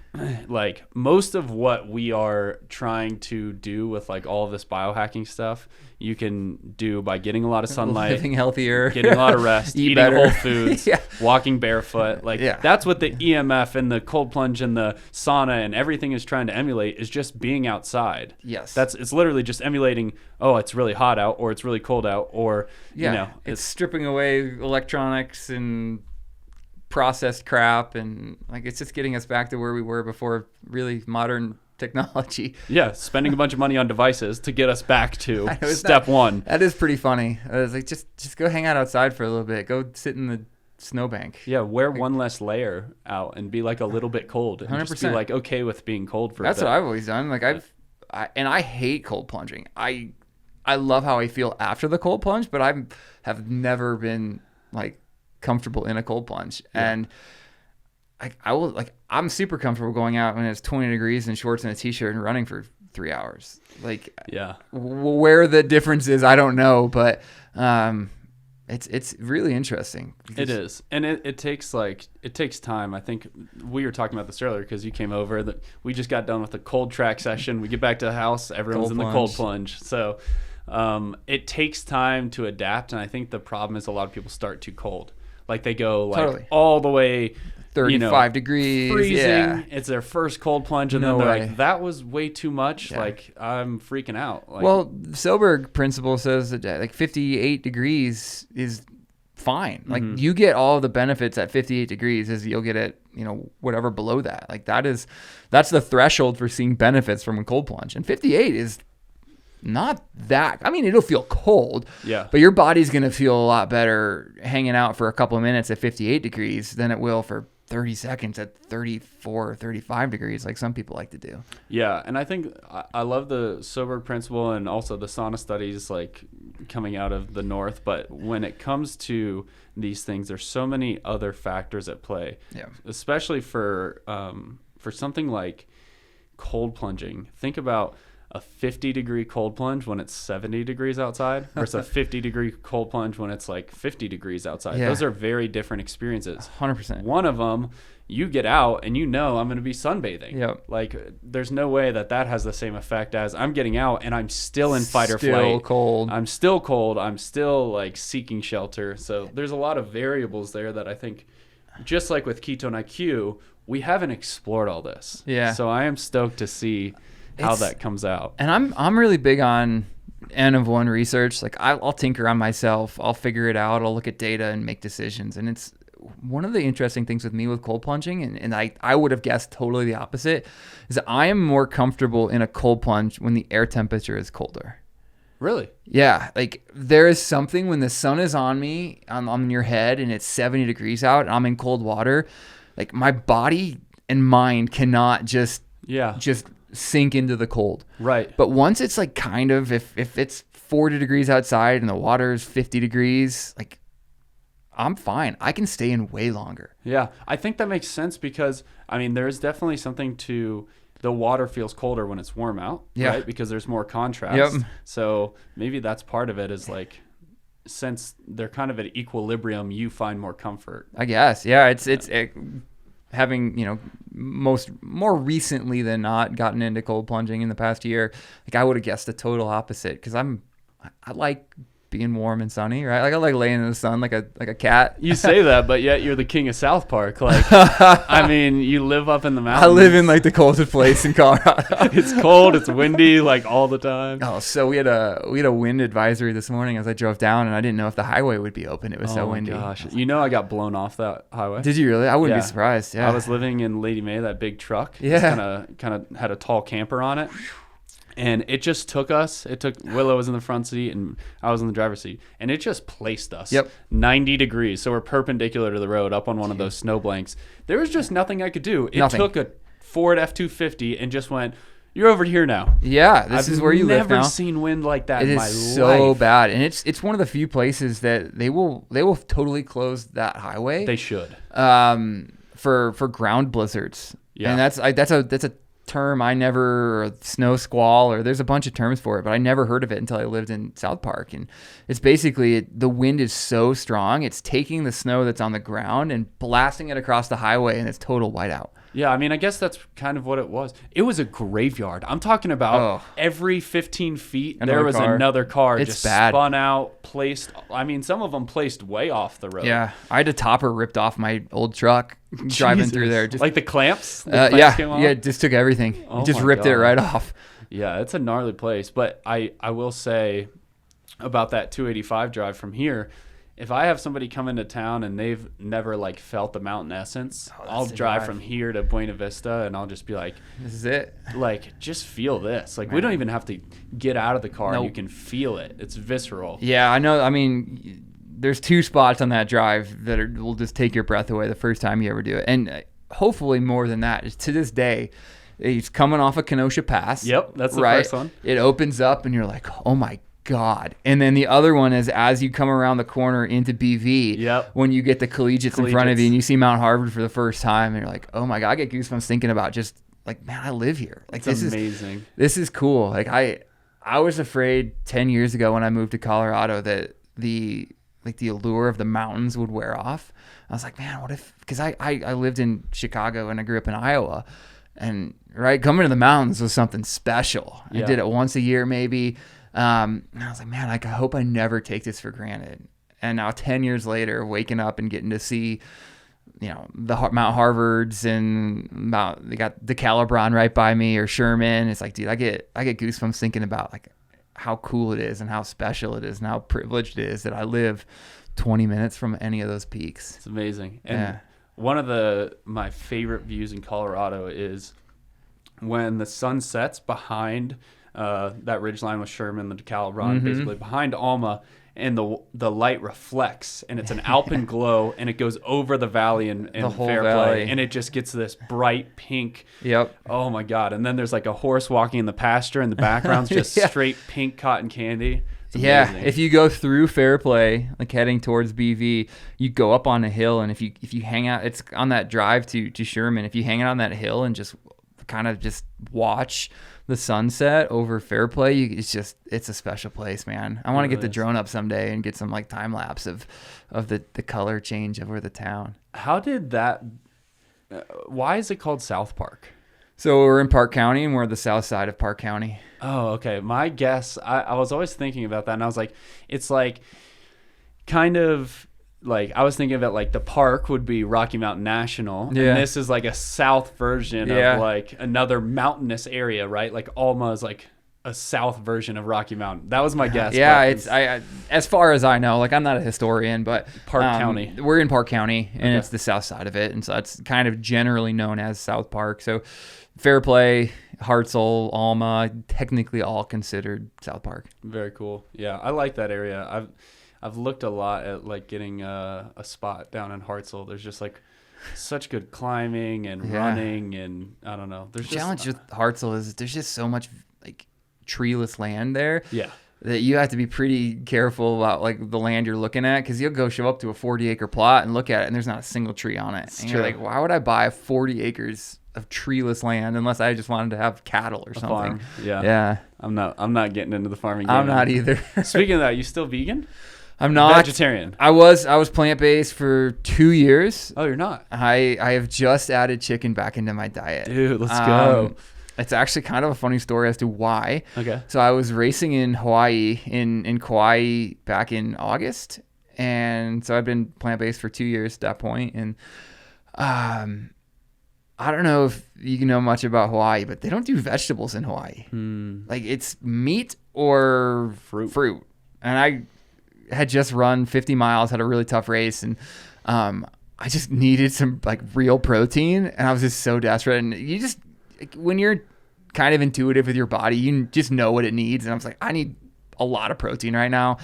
like most of what we are trying to do with like all of this biohacking stuff, you can do by getting a lot of sunlight, living healthier, getting a lot of rest, eating better. whole foods, Yeah. walking barefoot. Like that's what the EMF and the cold plunge and the sauna and everything is trying to emulate, is just being outside. Yes. It's literally just emulating, oh, it's really hot out, or it's really cold out, or it's stripping away electronics and processed crap, and like it's just getting us back to where we were before really modern technology. Yeah, spending a bunch of money on devices to get us back to step one. That is pretty funny. I was like, just go hang out outside for a little bit. Go sit in the snowbank. Yeah, wear one less layer out and be like a little bit cold. And 100%. just be like okay with being cold for a bit. That's what I've always done. Like I hate cold plunging. I love how I feel after the cold plunge, but I have never been like comfortable in a cold plunge. Yeah. And I'm super comfortable going out when it's 20 degrees in shorts and a t-shirt and running for 3 hours. Like, yeah, where the difference is, I don't know, but it's really interesting. It is. And it takes time. I think we were talking about this earlier because you came over, that we just got done with the cold track session. We get back to the house, everyone's in the cold plunge. So it takes time to adapt. And I think the problem is a lot of people start too cold. Like they go like all the way 35 degrees, freezing. Yeah. It's their first cold plunge, and then they're like, "That was way too much." Yeah. Like I'm freaking out. Like, well, the Soberg principle says that like 58 degrees is fine. Like you get all the benefits at 58 degrees as you'll get at whatever below that. Like that's the threshold for seeing benefits from a cold plunge, and 58 is not that. I mean, it'll feel cold, but your body's going to feel a lot better hanging out for a couple of minutes at 58 degrees than it will for 30 seconds at 34, 35 degrees, like some people like to do. Yeah, and I think I love the Soberg principle and also the sauna studies like coming out of the north, but when it comes to these things, there's so many other factors at play. Yeah. Especially for something like cold plunging. Think about a 50-degree cold plunge when it's 70 degrees outside versus a 50-degree cold plunge when it's like 50 degrees outside. Yeah. Those are very different experiences. 100%. One of them, you get out and I'm going to be sunbathing. Yep. Like there's no way that has the same effect as I'm getting out and I'm still in fight or flight. Still cold. I'm still cold. I'm still like seeking shelter. So there's a lot of variables there that I think, just like with Ketone IQ, we haven't explored all this. Yeah. So I am stoked to see how that comes out. And I'm really big on N of 1 research. Like I'll tinker on myself. I'll figure it out. I'll look at data and make decisions. And it's one of the interesting things with me with cold plunging, and I would have guessed totally the opposite, is that I am more comfortable in a cold plunge when the air temperature is colder. Really? Yeah. Like there is something when the sun is on me, on your head, and it's 70 degrees out and I'm in cold water, like my body and mind cannot just sink into the cold. Right. But once it's like kind of, if it's 40 degrees outside and the water is 50 degrees, like I'm fine. I can stay in way longer. Yeah. I think that makes sense because, I mean, there's definitely something to the water feels colder when it's warm out, right? Because there's more contrast. Yep. So maybe that's part of it is like, since they're kind of at equilibrium, you find more comfort. I guess. Yeah. It's having, more recently than not gotten into cold plunging in the past year, like I would have guessed the total opposite because I like being warm and sunny, right? Like I like laying in the sun like a cat. You say that, but yet you're the king of South Park. Like, I mean, you live up in the mountains. I live in like the coldest place in Colorado. It's cold, it's windy, like all the time. Oh, so we had a wind advisory this morning as I drove down, and I didn't know if the highway would be open. It was so windy. Oh my gosh. You know I got blown off that highway. Did you really? I wouldn't Yeah. be surprised. Yeah. I was living in Lady May, that big truck. Yeah. Kind of had a tall camper on it. And it just took us. Willow was in the front seat and I was in the driver's seat. And it just placed us 90 degrees. So we're perpendicular to the road up on one of those snow blanks. There was just nothing I could do. It took a Ford F-250 and just went, you're over here now. Yeah, this is where you live now. I've never seen wind like that in my life. It is so bad. And it's one of the few places that they will totally close that highway. They should. For ground blizzards. Yeah. And that's a term I never, or snow squall, or there's a bunch of terms for it, but I never heard of it until I lived in South Park. And it's basically the wind is so strong, it's taking the snow that's on the ground and blasting it across the highway, and it's total whiteout. Yeah, I mean, I guess that's kind of what it was. It was a graveyard. I'm talking about every 15 feet, there was another car It's just bad. spun out, placed. I mean, some of them placed way off the road. Yeah, I had a topper ripped off my old truck driving through there. Just, like the clamps? The clamps came off? Yeah, it just took everything. Oh It just my ripped it God. right off. Yeah, it's a gnarly place. But I will say about that 285 drive from here, if I have somebody come into town and they've never like felt the mountain essence, I'll drive from here to Buena Vista and I'll just be like, This is it. like, just feel this. Like, we don't even have to get out of the car. Nope. You can feel it. It's visceral. Yeah, I know. I mean, there's two spots on that drive that will just take your breath away the first time you ever do it. And hopefully more than that. To this day, it's coming off of Kenosha Pass. Yep, that's the right? first one. It opens up and you're like, oh my God. And then the other one is as you come around the corner into BV, Yep. when you get the collegiates in front of you and you see Mount Harvard for the first time, and you're like, oh my God, I get goosebumps thinking about just like, man, I live here. Like, It's this amazing. This is cool. Like I was afraid 10 years ago when I moved to Colorado that the allure of the mountains would wear off. I was like, man, what if, because I lived in Chicago and I grew up in Iowa, and coming to the mountains was something special. Yeah. I did it once a year maybe. And I was like, man, I hope I never take this for granted. And now 10 years later, waking up and getting to see, the Mount Harvards and they got the Calibron right by me, or Sherman. It's like, dude, I get goosebumps thinking about like how cool it is and how special it is and how privileged it is that I live 20 minutes from any of those peaks. It's amazing. And one of my favorite views in Colorado is when the sun sets behind that ridgeline with Sherman, the Calibron, basically behind Alma, and the light reflects, and it's an alpine glow, and it goes over the valley in The whole Fairplay, valley. and it just gets this bright pink. Yep. Oh my God! And then there's like a horse walking in the pasture, and the background's just straight pink cotton candy. It's amazing. If you go through Fairplay, like heading towards BV, you go up on a hill, and if you hang out, it's on that drive to Sherman. If you hang out on that hill and just kind of just watch the sunset over Fairplay, it's a special place, man. I want to get the drone up someday and get some like time lapse of the color change over the town. How did that? Why is it called South Park? So we're in Park County, and we're the south side of Park County. Oh, okay. My guess, I was always thinking about that, and I was like, it's like kind of like, I was thinking of it like the park would be Rocky Mountain National, and this is like a south version of like another mountainous area, right? Like Alma is like a south version of Rocky Mountain. That was my guess. Yeah, it's as far as I know, like I'm not a historian, but Park County. We're in Park County, and it's the south side of it, and so it's kind of generally known as South Park. So Fairplay, Hartzell, Alma, technically all considered South Park. Very cool. Yeah, I like that area. I've looked a lot at like getting a spot down in Hartzell. There's just like such good climbing and running, and I don't know. There's The challenge with Hartzell is there's just so much like treeless land there. Yeah. That you have to be pretty careful about like the land you're looking at, because you'll go show up to a 40-acre plot and look at it, and there's not a single tree on it. And you're like, why would I buy 40 acres of treeless land unless I just wanted to have cattle or something? Farm. Yeah. Yeah. I'm not getting into the farming game. I'm not either. Speaking of that, you still vegan? I'm not. Vegetarian. I was plant-based for 2 years. Oh, you're not? I have just added chicken back into my diet. Dude, let's go. It's actually kind of a funny story as to why. Okay. So I was racing in Hawaii, in Kauai back in August. And so I've been plant-based for 2 years at that point. And I don't know if you know much about Hawaii, but they don't do vegetables in Hawaii. Like it's meat or fruit. And I had just run 50 miles, had a really tough race. And I just needed some like real protein. And I was just so desperate. And you just, when you're kind of intuitive with your body, you just know what it needs. And I was like, I need a lot of protein right now.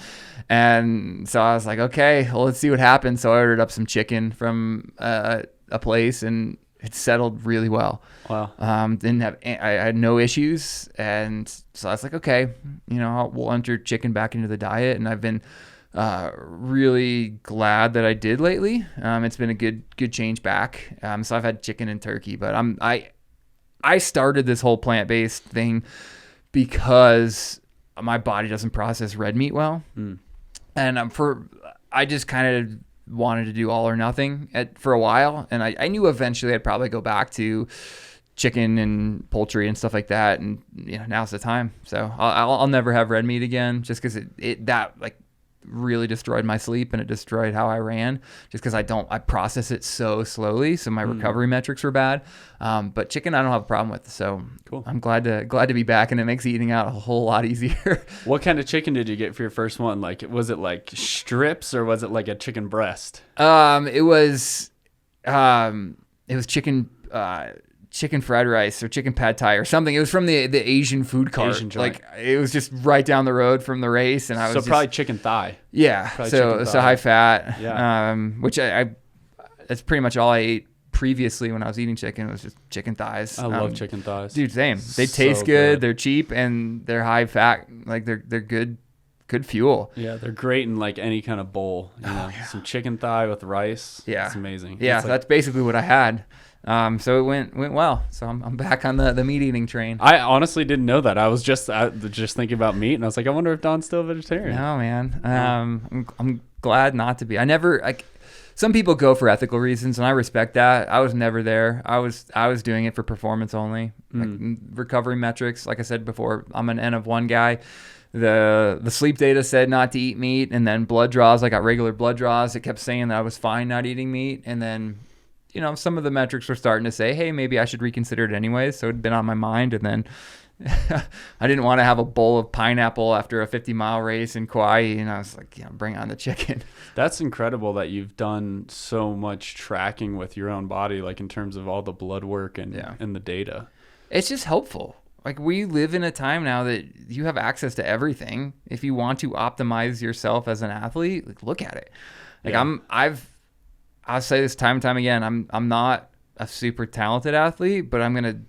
And so I was like, okay, well, let's see what happens. So I ordered up some chicken from a place, and it settled really well. Wow. I had no issues. And so I was like, okay, we'll enter chicken back into the diet. And I've been really glad that I did lately. It's been a good change back. So I've had chicken and turkey, but I started this whole plant-based thing because my body doesn't process red meat well. And I just kind of wanted to do all or nothing for a while. And I knew eventually I'd probably go back to chicken and poultry and stuff like that. And now's the time. So I'll never have red meat again, just because that really destroyed my sleep, and it destroyed how I ran, just because I process it so slowly. So my recovery metrics were bad. But chicken, I don't have a problem with. So cool. I'm glad to be back, and it makes eating out a whole lot easier. What kind of chicken did you get for your first one? Like, was it like strips, or was it like a chicken breast? It was chicken fried rice or chicken pad thai or something. It was from the Asian food cart. Asian joint. Like it was just right down the road from the race, and I was probably chicken thigh. Yeah, probably so high fat. Yeah. Which I that's pretty much all I ate previously when I was eating chicken. It was just chicken thighs. I love chicken thighs, dude. Same. They taste good. They're cheap, and they're high fat. Like they're good fuel. Yeah, they're great in like any kind of bowl. Some chicken thigh with rice. Yeah, it's amazing. Yeah, so that's basically what I had. So it went well. So I'm back on the meat eating train. I honestly didn't know that. I was just thinking about meat, and I was like, I wonder if Don's still a vegetarian. No, man. I'm glad not to be. I never some people go for ethical reasons, and I respect that. I was never there. I was doing it for performance only. Like recovery metrics, like I said before, I'm an N of 1 guy. The sleep data said not to eat meat, and then blood draws, I got regular blood draws. It kept saying that I was fine not eating meat, and then some of the metrics were starting to say, hey, maybe I should reconsider it anyways. So it'd been on my mind. And then I didn't want to have a bowl of pineapple after a 50-mile race in Kauai. And I was like, bring on the chicken. That's incredible that you've done so much tracking with your own body, like in terms of all the blood work and the data. It's just helpful. Like we live in a time now that you have access to everything. If you want to optimize yourself as an athlete, look at it. I'll say this time and time again. I'm not a super talented athlete, but I'm going to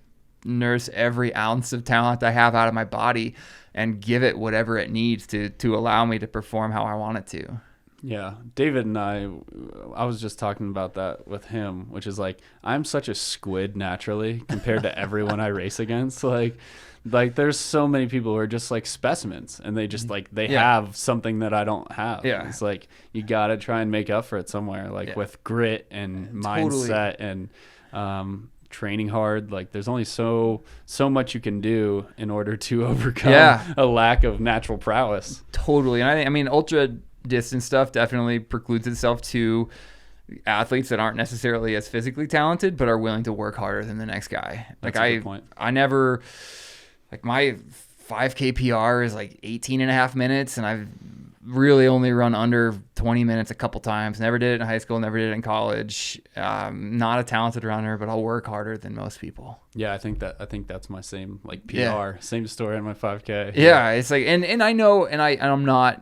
nurse every ounce of talent I have out of my body and give it whatever it needs to allow me to perform how I want it to. Yeah. David and I was just talking about that with him, which is like, I'm such a squid naturally compared to everyone I race against. Like there's so many people who are just like specimens, and they just they have something that I don't have. Yeah. It's like, you got to try and make up for it somewhere, with grit and mindset and training hard. Like there's only so much you can do in order to overcome a lack of natural prowess. Totally. And I mean, ultra distance stuff definitely precludes itself to athletes that aren't necessarily as physically talented, but are willing to work harder than the next guy. That's a good point. I never, my 5K PR is 18 and a half minutes, and I've really only run under 20 minutes a couple times. Never did it in high school, never did it in college. Not a talented runner, but I'll work harder than most people. Yeah, I think that's my same PR, same story on my 5K. Yeah, it's and I know, and I'm not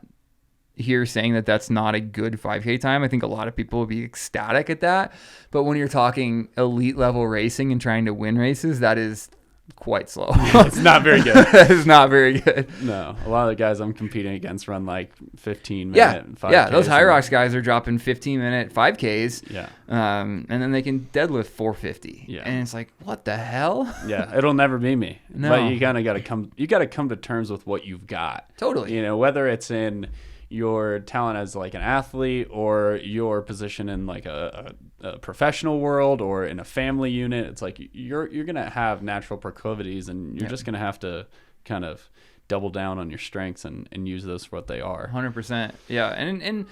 here saying that that's not a good 5K time. I think a lot of people would be ecstatic at that. But when you're talking elite level racing and trying to win races, that is quite slow. It's not very good. It's not very good. No, a lot of the guys I'm competing against run 15-minute 5Ks. Yeah, those High Rocks guys are dropping 15-minute 5Ks. Yeah. And then they can deadlift 450. Yeah. And it's like, what the hell? Yeah, it'll never be me. No. But you got to come to terms with what you've got. Totally. Whether it's in your talent as like an athlete or your position in like a professional world or in a family unit. It's like you're gonna have natural proclivities, and you're just gonna have to kind of double down on your strengths and use those for what they are. 100%. Yeah, and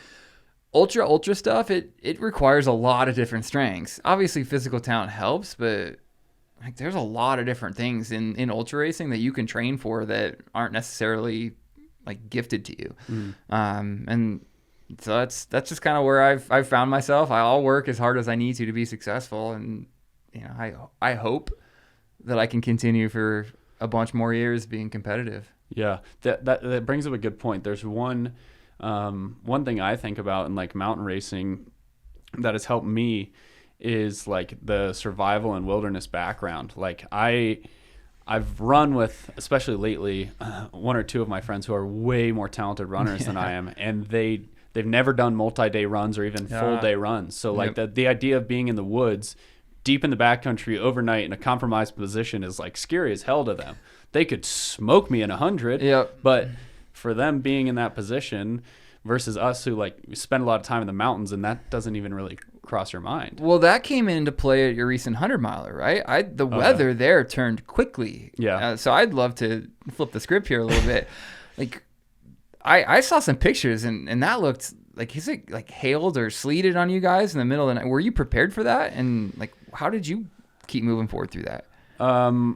ultra stuff, it requires a lot of different strengths. Obviously, physical talent helps, but like there's a lot of different things in ultra racing that you can train for that aren't necessarily like gifted to you. And so that's just kind of where I've found myself. I'll work as hard as I need to be successful, and you know, I hope that I can continue for a bunch more years being competitive. Yeah, that brings up a good point. There's one thing I think about in like mountain racing that has helped me is like the survival and wilderness background. Like I've run with, especially lately, one or two of my friends who are way more talented runners than I am, and they've never done multi-day runs or even full-day runs. So like the idea of being in the woods, deep in the backcountry overnight in a compromised position is like scary as hell to them. They could smoke me in 100, but for them being in that position versus us who like spend a lot of time in the mountains, and that doesn't even really cross your mind. Well, that came into play at your recent 100-miler, right? The weather there turned quickly. Yeah. So I'd love to flip the script here a little bit. Like, I saw some pictures, and that looked like, is it like hailed or sleeted on you guys in the middle of the night? Were you prepared for that? And like, how did you keep moving forward through that?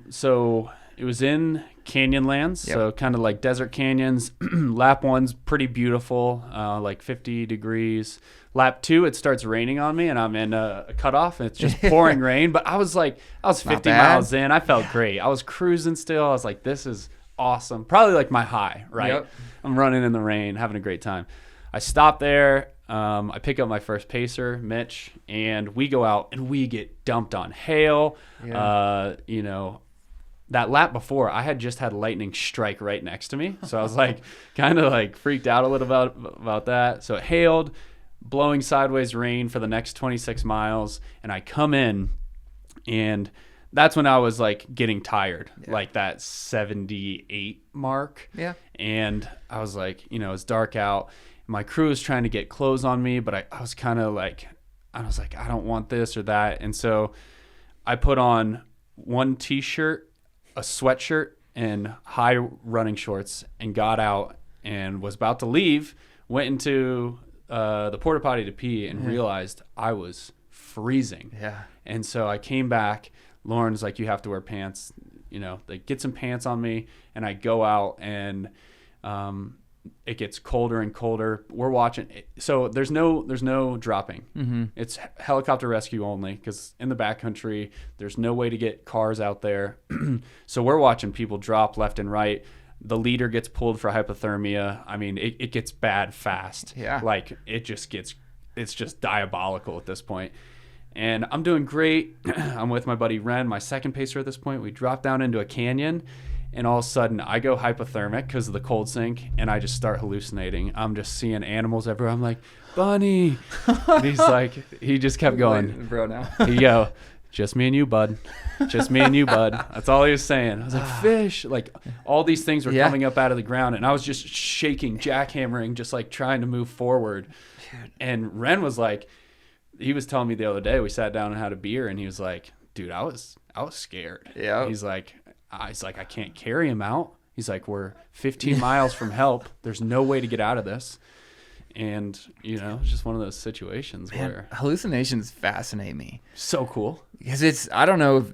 So it was in Canyonlands, so kind of like desert canyons. Lap 1's pretty beautiful, like 50 degrees. Lap 2, it starts raining on me, and I'm in a cutoff, and it's just pouring rain. But I was 50 miles in. I felt great. I was cruising still. I was like, this is awesome. Probably like my high, right? Yep. I'm running in the rain, having a great time. I stop there. I pick up my first pacer, Mitch, and we go out, and we get dumped on hail. You know, that lap before, I had just had lightning strike right next to me. So I was like kind of like freaked out a little about that. So it hailed, blowing sideways rain for the next 26 miles. And I come in, and that's when I was like getting tired, like that 78 mark. Yeah. And I was like, you know, it's dark out. My crew was trying to get clothes on me, but I was kind of like, I don't want this or that. And so I put on one t-shirt, a sweatshirt, and high running shorts, and got out and was about to leave, went into the porta potty to pee, and realized I was freezing. Yeah. And so I came back. Lauren's like, you have to wear pants, you know, they get some pants on me, and I go out, and it gets colder and colder. We're watching. So there's no dropping. Mm-hmm. It's helicopter rescue only, because in the backcountry, there's no way to get cars out there. So we're watching people drop left and right. The leader gets pulled for hypothermia. I mean, it gets bad fast. Yeah. Like it's just diabolical at this point. And I'm doing great. I'm with my buddy Ren, my second pacer at this point. We drop down into a canyon, and all of a sudden I go hypothermic because of the cold sink, and I just start hallucinating. I'm just seeing animals everywhere. I'm like, Bunny. And he's like, he just kept going. Bro, now. He go, just me and you, bud. Just me and you, bud. That's all he was saying. I was like, fish. Like all these things were coming up out of the ground, and I was just shaking, jackhammering, just like trying to move forward. And Ren was like, he was telling me the other day, we sat down and had a beer, and he was like, dude, I was scared. Yeah. He's like, I can't carry him out. He's like, we're 15 miles from help. There's no way to get out of this. And, you know, it's just one of those situations where hallucinations fascinate me. So cool. Because I don't know,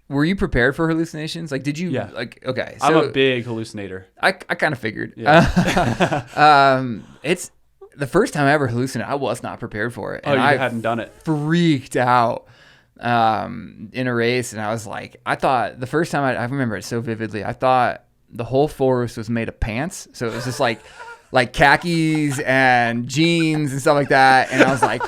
were you prepared for hallucinations? Like, did you, okay. So I'm a big hallucinator. I kind of figured. Yeah. It's the first time I ever hallucinated, I was not prepared for it. And I hadn't done it. Freaked out in a race, and I was like, I thought the first time I remember it so vividly. I thought the whole forest was made of pants, so it was just like khakis and jeans and stuff like that. And I was like,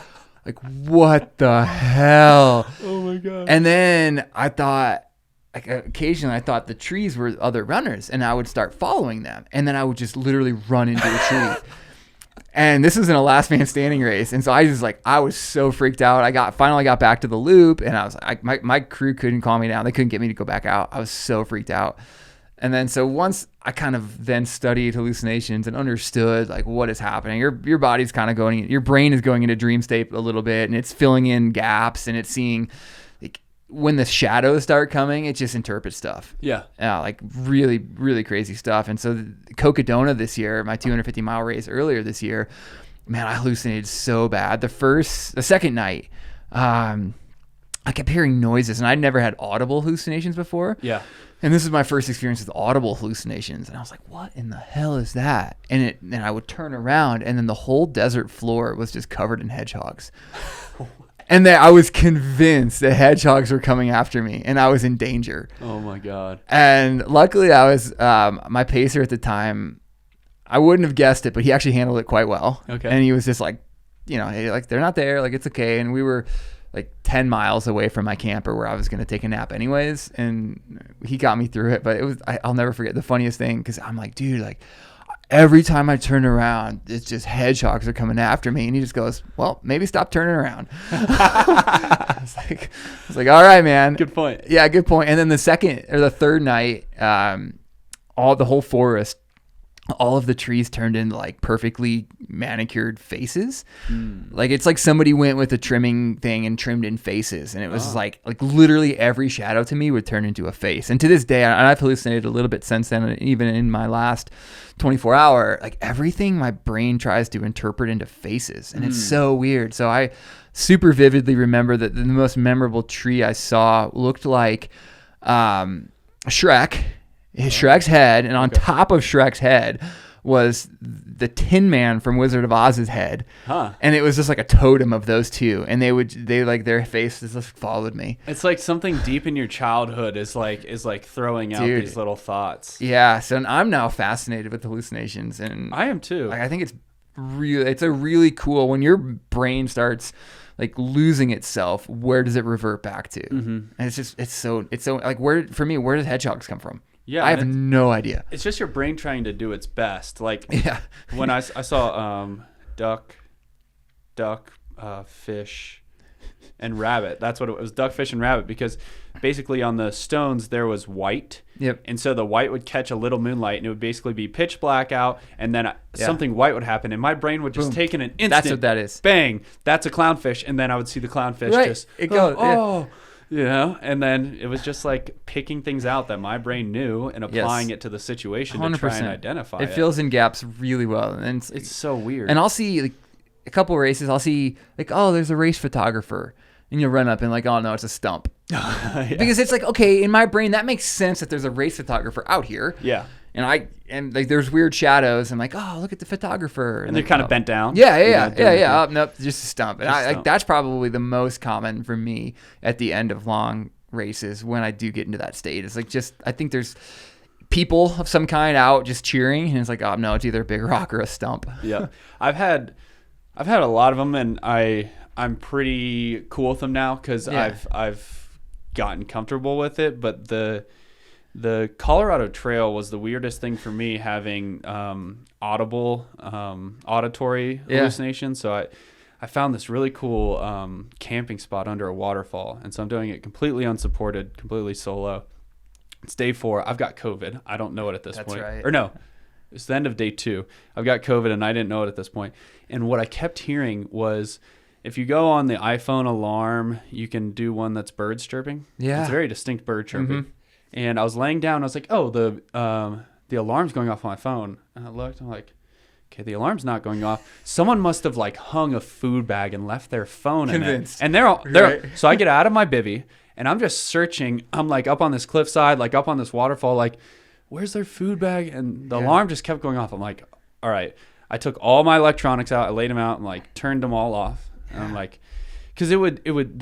what the hell? Oh my god! And then I thought, like, occasionally I thought the trees were other runners, and I would start following them, and then I would just literally run into a tree. And this was in a last man standing race. And so I was so freaked out. I finally got back to the loop, and I was like, my crew couldn't calm me down. They couldn't get me to go back out. I was so freaked out. And then so once I kind of then studied hallucinations and understood like what is happening, your body's kind of your brain is going into dream state a little bit, and it's filling in gaps, and it's seeing like when the shadows start coming, it just interprets stuff. Yeah, like really, really crazy stuff. And so Cocodona this year, my 250-mile race earlier this year, man, I hallucinated so bad. The second night, I kept hearing noises, and I'd never had audible hallucinations before. Yeah. And this is my first experience with audible hallucinations. And I was like, what in the hell is that? And I would turn around, and then the whole desert floor was just covered in hedgehogs. And I was convinced that hedgehogs were coming after me, and I was in danger. Oh, my God. And luckily, I was my pacer at the time, I wouldn't have guessed it, but he actually handled it quite well. Okay. And he was just like, hey, like, they're not there. Like, it's okay. And we were like 10 miles away from my camper where I was going to take a nap anyways. And he got me through it. But I'll never forget the funniest thing, because I'm like, dude, like every time I turn around, it's just hedgehogs are coming after me. And he just goes, well, maybe stop turning around. I was like, all right, man. Good point. Yeah, good point. And then the third night, the whole forest, all of the trees turned into like perfectly manicured faces. Like it's like somebody went with a trimming thing and trimmed in faces, and it was like literally every shadow to me would turn into a face. And to this day, and I've hallucinated a little bit since then, and even in my last 24-hour, like everything my brain tries to interpret into faces, and it's so weird. So I super vividly remember that the most memorable tree I saw looked like Shrek. Shrek's head, and on top of Shrek's head was the Tin Man from Wizard of Oz's head. And it was just like a totem of those two, and they like their faces just followed me. It's like something deep in your childhood is like throwing out these little thoughts. Yeah, so I'm now fascinated with hallucinations, and I am too. Like I think it's a really cool when your brain starts like losing itself. Where does it revert back to? And it's so like where does hedgehogs come from? Yeah, I have no idea. It's just your brain trying to do its best. Like when I saw duck, fish, and rabbit. That's what it was, duck, fish, and rabbit, because basically on the stones there was white. Yep. And so the white would catch a little moonlight, and it would basically be pitch black out, and then something white would happen, and my brain would just take in an instant. That's what that is. Bang, that's a clownfish, and then I would see the clownfish just go, and then it was just like picking things out that my brain knew and applying it to the situation 100%. To try and identify it. It fills in gaps really well, and it's so weird. And I'll see like a couple races. I'll see like, oh, there's a race photographer, and you'll run up and like, oh no, it's a stump. Because it's like, okay, in my brain that makes sense that there's a race photographer out here. Yeah. And like there's weird shadows. I'm like, oh, look at the photographer. And they're kind of bent down. Yeah. Nope, just a stump. And like that's probably the most common for me at the end of long races when I do get into that state. It's like I think there's people of some kind out just cheering, and it's like, oh no, it's either a big rock or a stump. Yeah. I've had a lot of them, and I'm pretty cool with them now because I've gotten comfortable with it. But the Colorado Trail was the weirdest thing for me, having auditory hallucinations. So I found this really cool camping spot under a waterfall, and so I'm doing it completely unsupported, completely solo. It's day 4. I've got COVID. I don't know it at this point. That's right. Or no, it's the end of day 2. I've got COVID, and I didn't know it at this point. And what I kept hearing was, if you go on the iPhone alarm, you can do one that's birds chirping. Yeah. It's a very distinct bird chirping. Mm-hmm. And I was laying down, and I was like, oh, the alarm's going off on my phone. And I looked, I'm like, okay, the alarm's not going off. Someone must have like hung a food bag and left their phone in it. And they're right. So I get out of my bivvy, and I'm just searching. I'm like up on this cliffside, like up on this waterfall, like, where's their food bag? And the alarm just kept going off. I'm like, all right. I took all my electronics out. I laid them out and like turned them all off. And I'm like, because the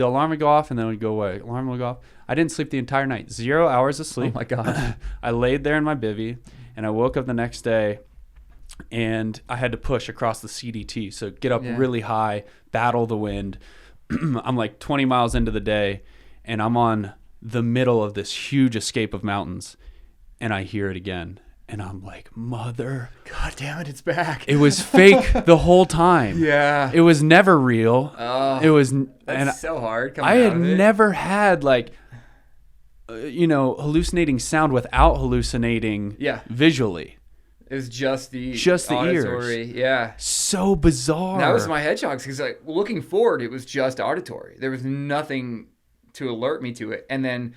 alarm would go off and then it would go away. Alarm would go off. I didn't sleep the entire night. 0 hours of sleep. Oh my God. I laid there in my bivvy, and I woke up the next day, and I had to push across the CDT. So get up really high, battle the wind. I'm like 20 miles into the day, and I'm on the middle of this huge escape of mountains, and I hear it again. And I'm like, God damn it, it's back. It was fake the whole time. Yeah. It was never real. Oh, it was, that's so hard. I had never had like hallucinating sound without hallucinating visually. It was just the auditory ears. Yeah. So bizarre. That was my hedgehogs, because like looking forward, it was just auditory. There was nothing to alert me to it. And then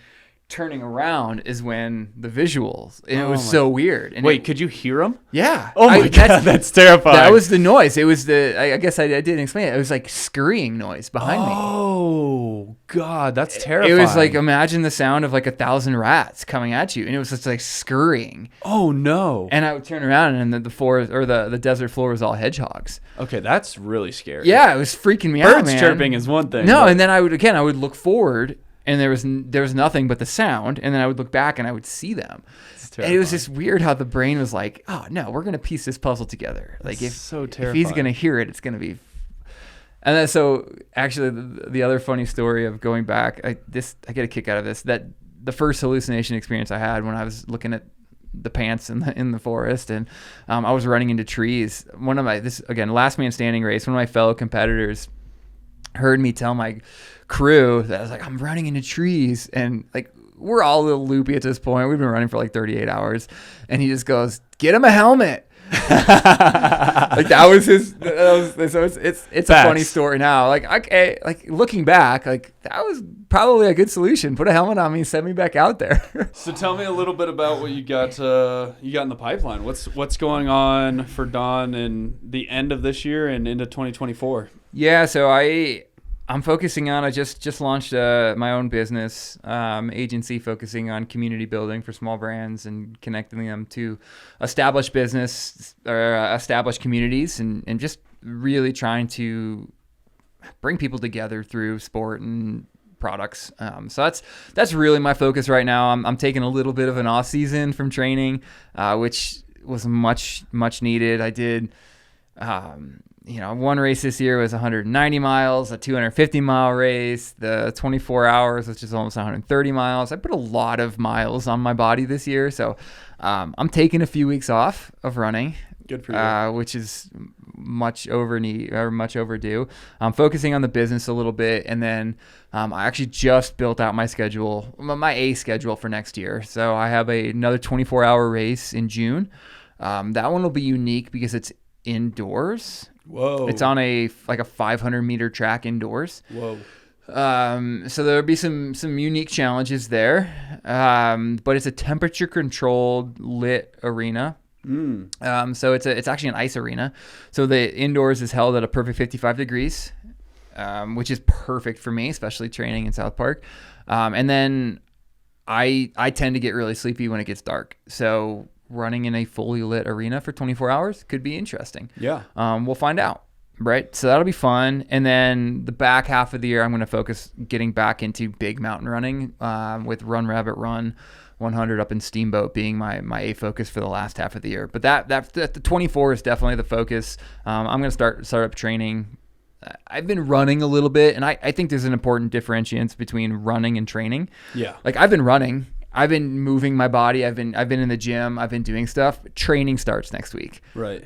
turning around is when the visuals, and it was so weird. And wait, could you hear them? Yeah. Oh my God, that's terrifying. That was the noise. It was I guess I didn't explain it. It was like scurrying noise behind me. Oh God, that's terrifying. It was like, imagine the sound of like 1,000 rats coming at you, and it was just like scurrying. Oh no. And I would turn around, and the forest or the desert floor was all hedgehogs. Okay, that's really scary. Yeah, it was freaking me out, man. Birds chirping is one thing. No, and then I would look forward, and there was nothing but the sound, and then I would look back and I would see them. And it was just weird how the brain was like, oh no, we're gonna piece this puzzle together. Like if he's gonna hear it, it's gonna be. And then so actually the other funny story of going back, I get a kick out of this, that the first hallucination experience I had when I was looking at the pants in the forest, and I was running into trees. Last man standing race, one of my fellow competitors heard me tell my crew that I was like, I'm running into trees, and like we're all a little loopy at this point. We've been running for like 38 hours, and he just goes, "Get him a helmet." Like that was his. So it's a funny story now. Like okay, like looking back, like that was probably a good solution. Put a helmet on me, send me back out there. So tell me a little bit about what you got in the pipeline. What's going on for Don in the end of this year and into 2024? Yeah, so I'm focusing on, I just launched my own business agency focusing on community building for small brands and connecting them to established business or established communities, and just really trying to bring people together through sport and products. So that's really my focus right now. I'm taking a little bit of an off season from training, which was much needed. I did one race this year was 190 miles, a 250-mile race, the 24 hours, which is almost 130 miles. I put a lot of miles on my body this year, so I'm taking a few weeks off of running. Good for you. Which is much overdue. I'm focusing on the business a little bit, and then I actually just built out my schedule, my A schedule for next year. So I have another 24-hour race in June. That one will be unique because it's indoors. Whoa. It's on a 500-meter track indoors. Whoa. So there'll be some unique challenges there. But it's a temperature-controlled lit arena. So it's actually an ice arena. So the indoors is held at a perfect 55 degrees, which is perfect for me, especially training in South Park. And then I tend to get really sleepy when it gets dark. So running in a fully lit arena for 24 hours could be interesting. Yeah. We'll find out. Right. So that'll be fun. And then the back half of the year, I'm going to focus getting back into big mountain running, with Run Rabbit Run 100 up in Steamboat being my A focus for the last half of the year. But that the 24 is definitely the focus. I'm going to start up training. I've been running a little bit, and I think there's an important differentiation between running and training. Yeah. Like I've been running. I've been moving my body. I've been in the gym. I've been doing stuff. Training starts next week. Right.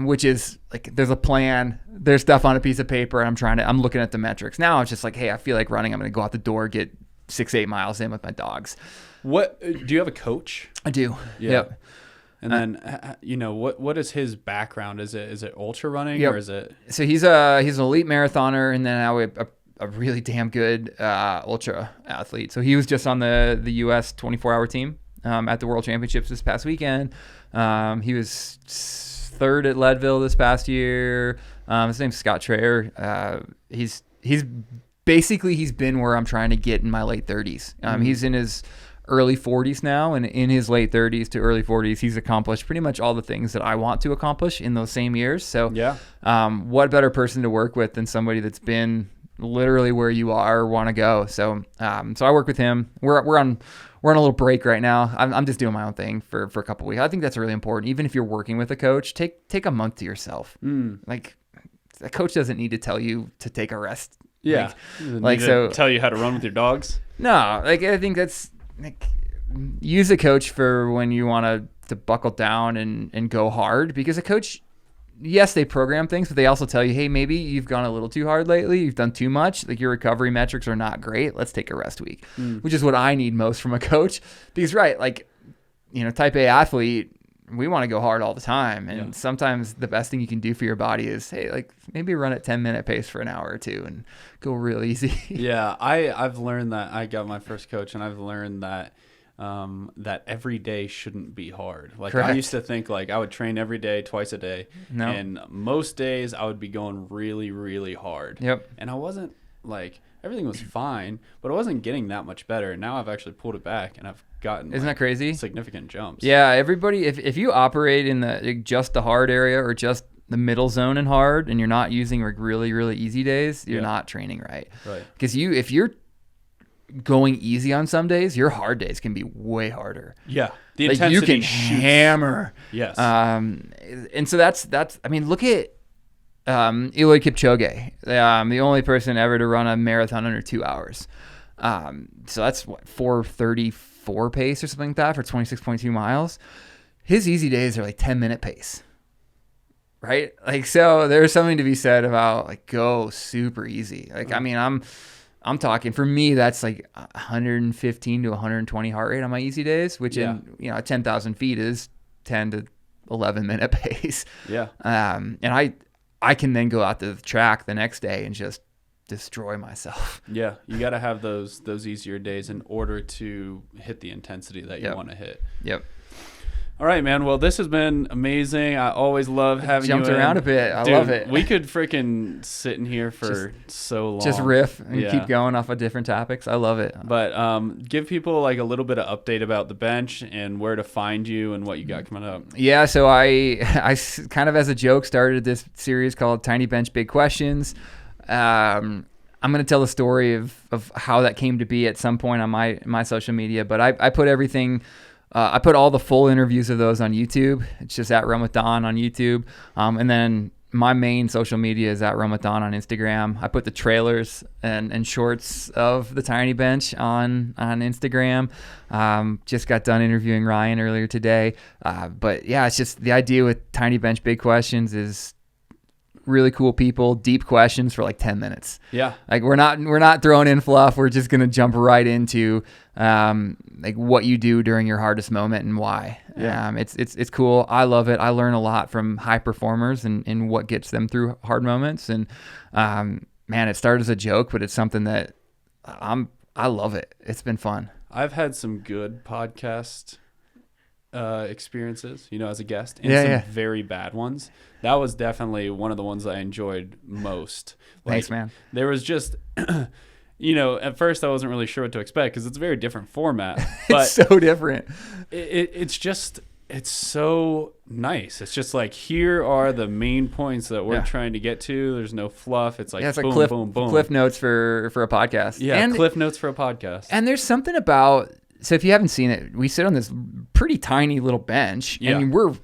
Which is like there's a plan. There's stuff on a piece of paper. And I'm looking at the metrics. Now it's just like, hey, I feel like running. I'm going to go out the door, get 6-8 miles in with my dogs. What do you have a coach? I do. Yeah. Yep. And then what is his background? Is it ultra running or is it? So he's an elite marathoner, and then a really damn good ultra athlete. So he was just on the U.S. 24-hour team at the World Championships this past weekend. He was third at Leadville this past year. His name's Scott Traer. He's been where I'm trying to get in my late 30s. He's in his early 40s now, and in his late 30s to early 40s, he's accomplished pretty much all the things that I want to accomplish in those same years. So yeah, what better person to work with than somebody that's been literally where you are or want to go. So I work with him. We're on a little break right now. I'm just doing my own thing for a couple weeks. I think that's really important. Even if you're working with a coach, take a month to yourself. Like a coach doesn't need to tell you to take a rest. Yeah. So tell you how to run with your dogs. No, like I think that's like, use a coach for when you want to buckle down and go hard, because a coach yes, they program things, but they also tell you, hey, maybe you've gone a little too hard lately. You've done too much. Like your recovery metrics are not great. Let's take a rest week, which is what I need most from a coach. Because, right, like, you know, type A athlete, we want to go hard all the time. And sometimes the best thing you can do for your body is, hey, like maybe run at 10-minute pace for an hour or two and go real easy. Yeah, I've learned that. I got my first coach, and I've learned that that every day shouldn't be hard. Like Correct. I used to think like I would train every day, twice a day, No. and most days I would be going really, really hard. Yep. And I wasn't like everything was fine, but I wasn't getting that much better. Now I've actually pulled it back, and I've gotten Isn't that crazy? significant jumps. Yeah, everybody, if you operate in the just the hard area or just the middle zone and hard, and you're not using like really, really easy days, you're not training right. Right. Because if you're going easy on some days, your hard days can be way harder. Yeah. The Like intensity you can shoots. hammer. Yes. And so that's I mean, look at Eliud Kipchoge, the only person ever to run a marathon under 2 hours. So that's what, 4:34 pace or something like that for 26.2 miles. His easy days are like 10-minute pace. Right? Like, so there's something to be said about like go super easy. Like, I mean, I'm talking, for me, that's like 115 to 120 heart rate on my easy days, which in, you know, at 10,000 feet is 10 to 11 minute pace. Yeah. And I can then go out to the track the next day and just destroy myself. Yeah. You got to have those easier days in order to hit the intensity that you want to hit. Yep. All right, man. Well, this has been amazing. I always love having Jumped you in. around a bit. I Dude, love it. We could freaking sit in here for so long. Just riff and keep going off of different topics. I love it. But give people like a little bit of update about the bench and where to find you and what you got coming up. Yeah, so I kind of as a joke started this series called Tiny Bench Big Questions. I'm going to tell the story of how that came to be at some point on my social media, but I put everything. I put all the full interviews of those on YouTube. It's just at Run with Don on YouTube. And then my main social media is at Run with Don on Instagram. I put the trailers and shorts of the Tiny Bench on Instagram. Just got done interviewing Ryan earlier today. But yeah, it's just the idea with Tiny Bench Big Questions is really cool people, deep questions for like 10 minutes. Yeah. Like we're not throwing in fluff. We're just going to jump right into like what you do during your hardest moment and why. Yeah. It's cool. I love it. I learn a lot from high performers and what gets them through hard moments. And man, it started as a joke, but it's something that I love it. It's been fun. I've had some good podcast experiences, you know, as a guest, and some very bad ones. That was definitely one of the ones I enjoyed most. Like, Thanks, man. There was just, you know, at first I wasn't really sure what to expect because it's a very different format. But It's so different. It's so nice. It's just like, here are the main points that we're trying to get to. There's no fluff. It's like, It's boom, like boom, boom. cliff notes for a podcast. Yeah, and, cliff notes for a podcast. And there's something about, so if you haven't seen it, we sit on this pretty tiny little bench and we're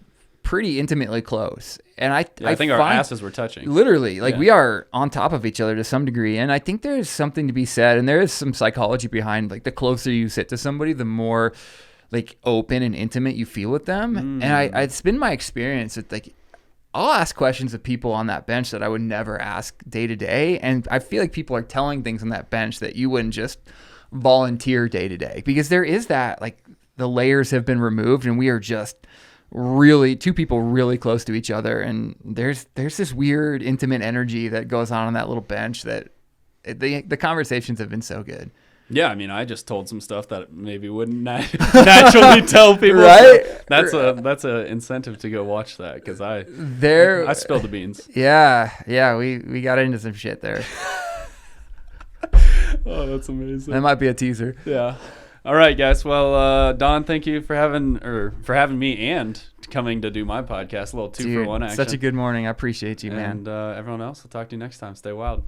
pretty intimately close. And I think our asses were touching. Literally, like we are on top of each other to some degree. And I think there's something to be said, and there is some psychology behind, like the closer you sit to somebody, the more like open and intimate you feel with them. And it's been my experience that like I'll ask questions of people on that bench that I would never ask day to day. And I feel like people are telling things on that bench that you wouldn't just volunteer day to day, because there is that, like, the layers have been removed and we are just really two people really close to each other, and there's this weird intimate energy that goes on that little bench that the conversations have been so good. Yeah, I mean, I just told some stuff that maybe wouldn't naturally tell people. Right? So that's a incentive to go watch that, because I spilled the beans. Yeah, we got into some shit there. Oh, that's amazing. That might be a teaser. Yeah. All right, guys. Well, Don, thank you for having me and coming to do my podcast. A little 2-for-1 action. Such a good morning. I appreciate you, man. And everyone else, I'll talk to you next time. Stay wild.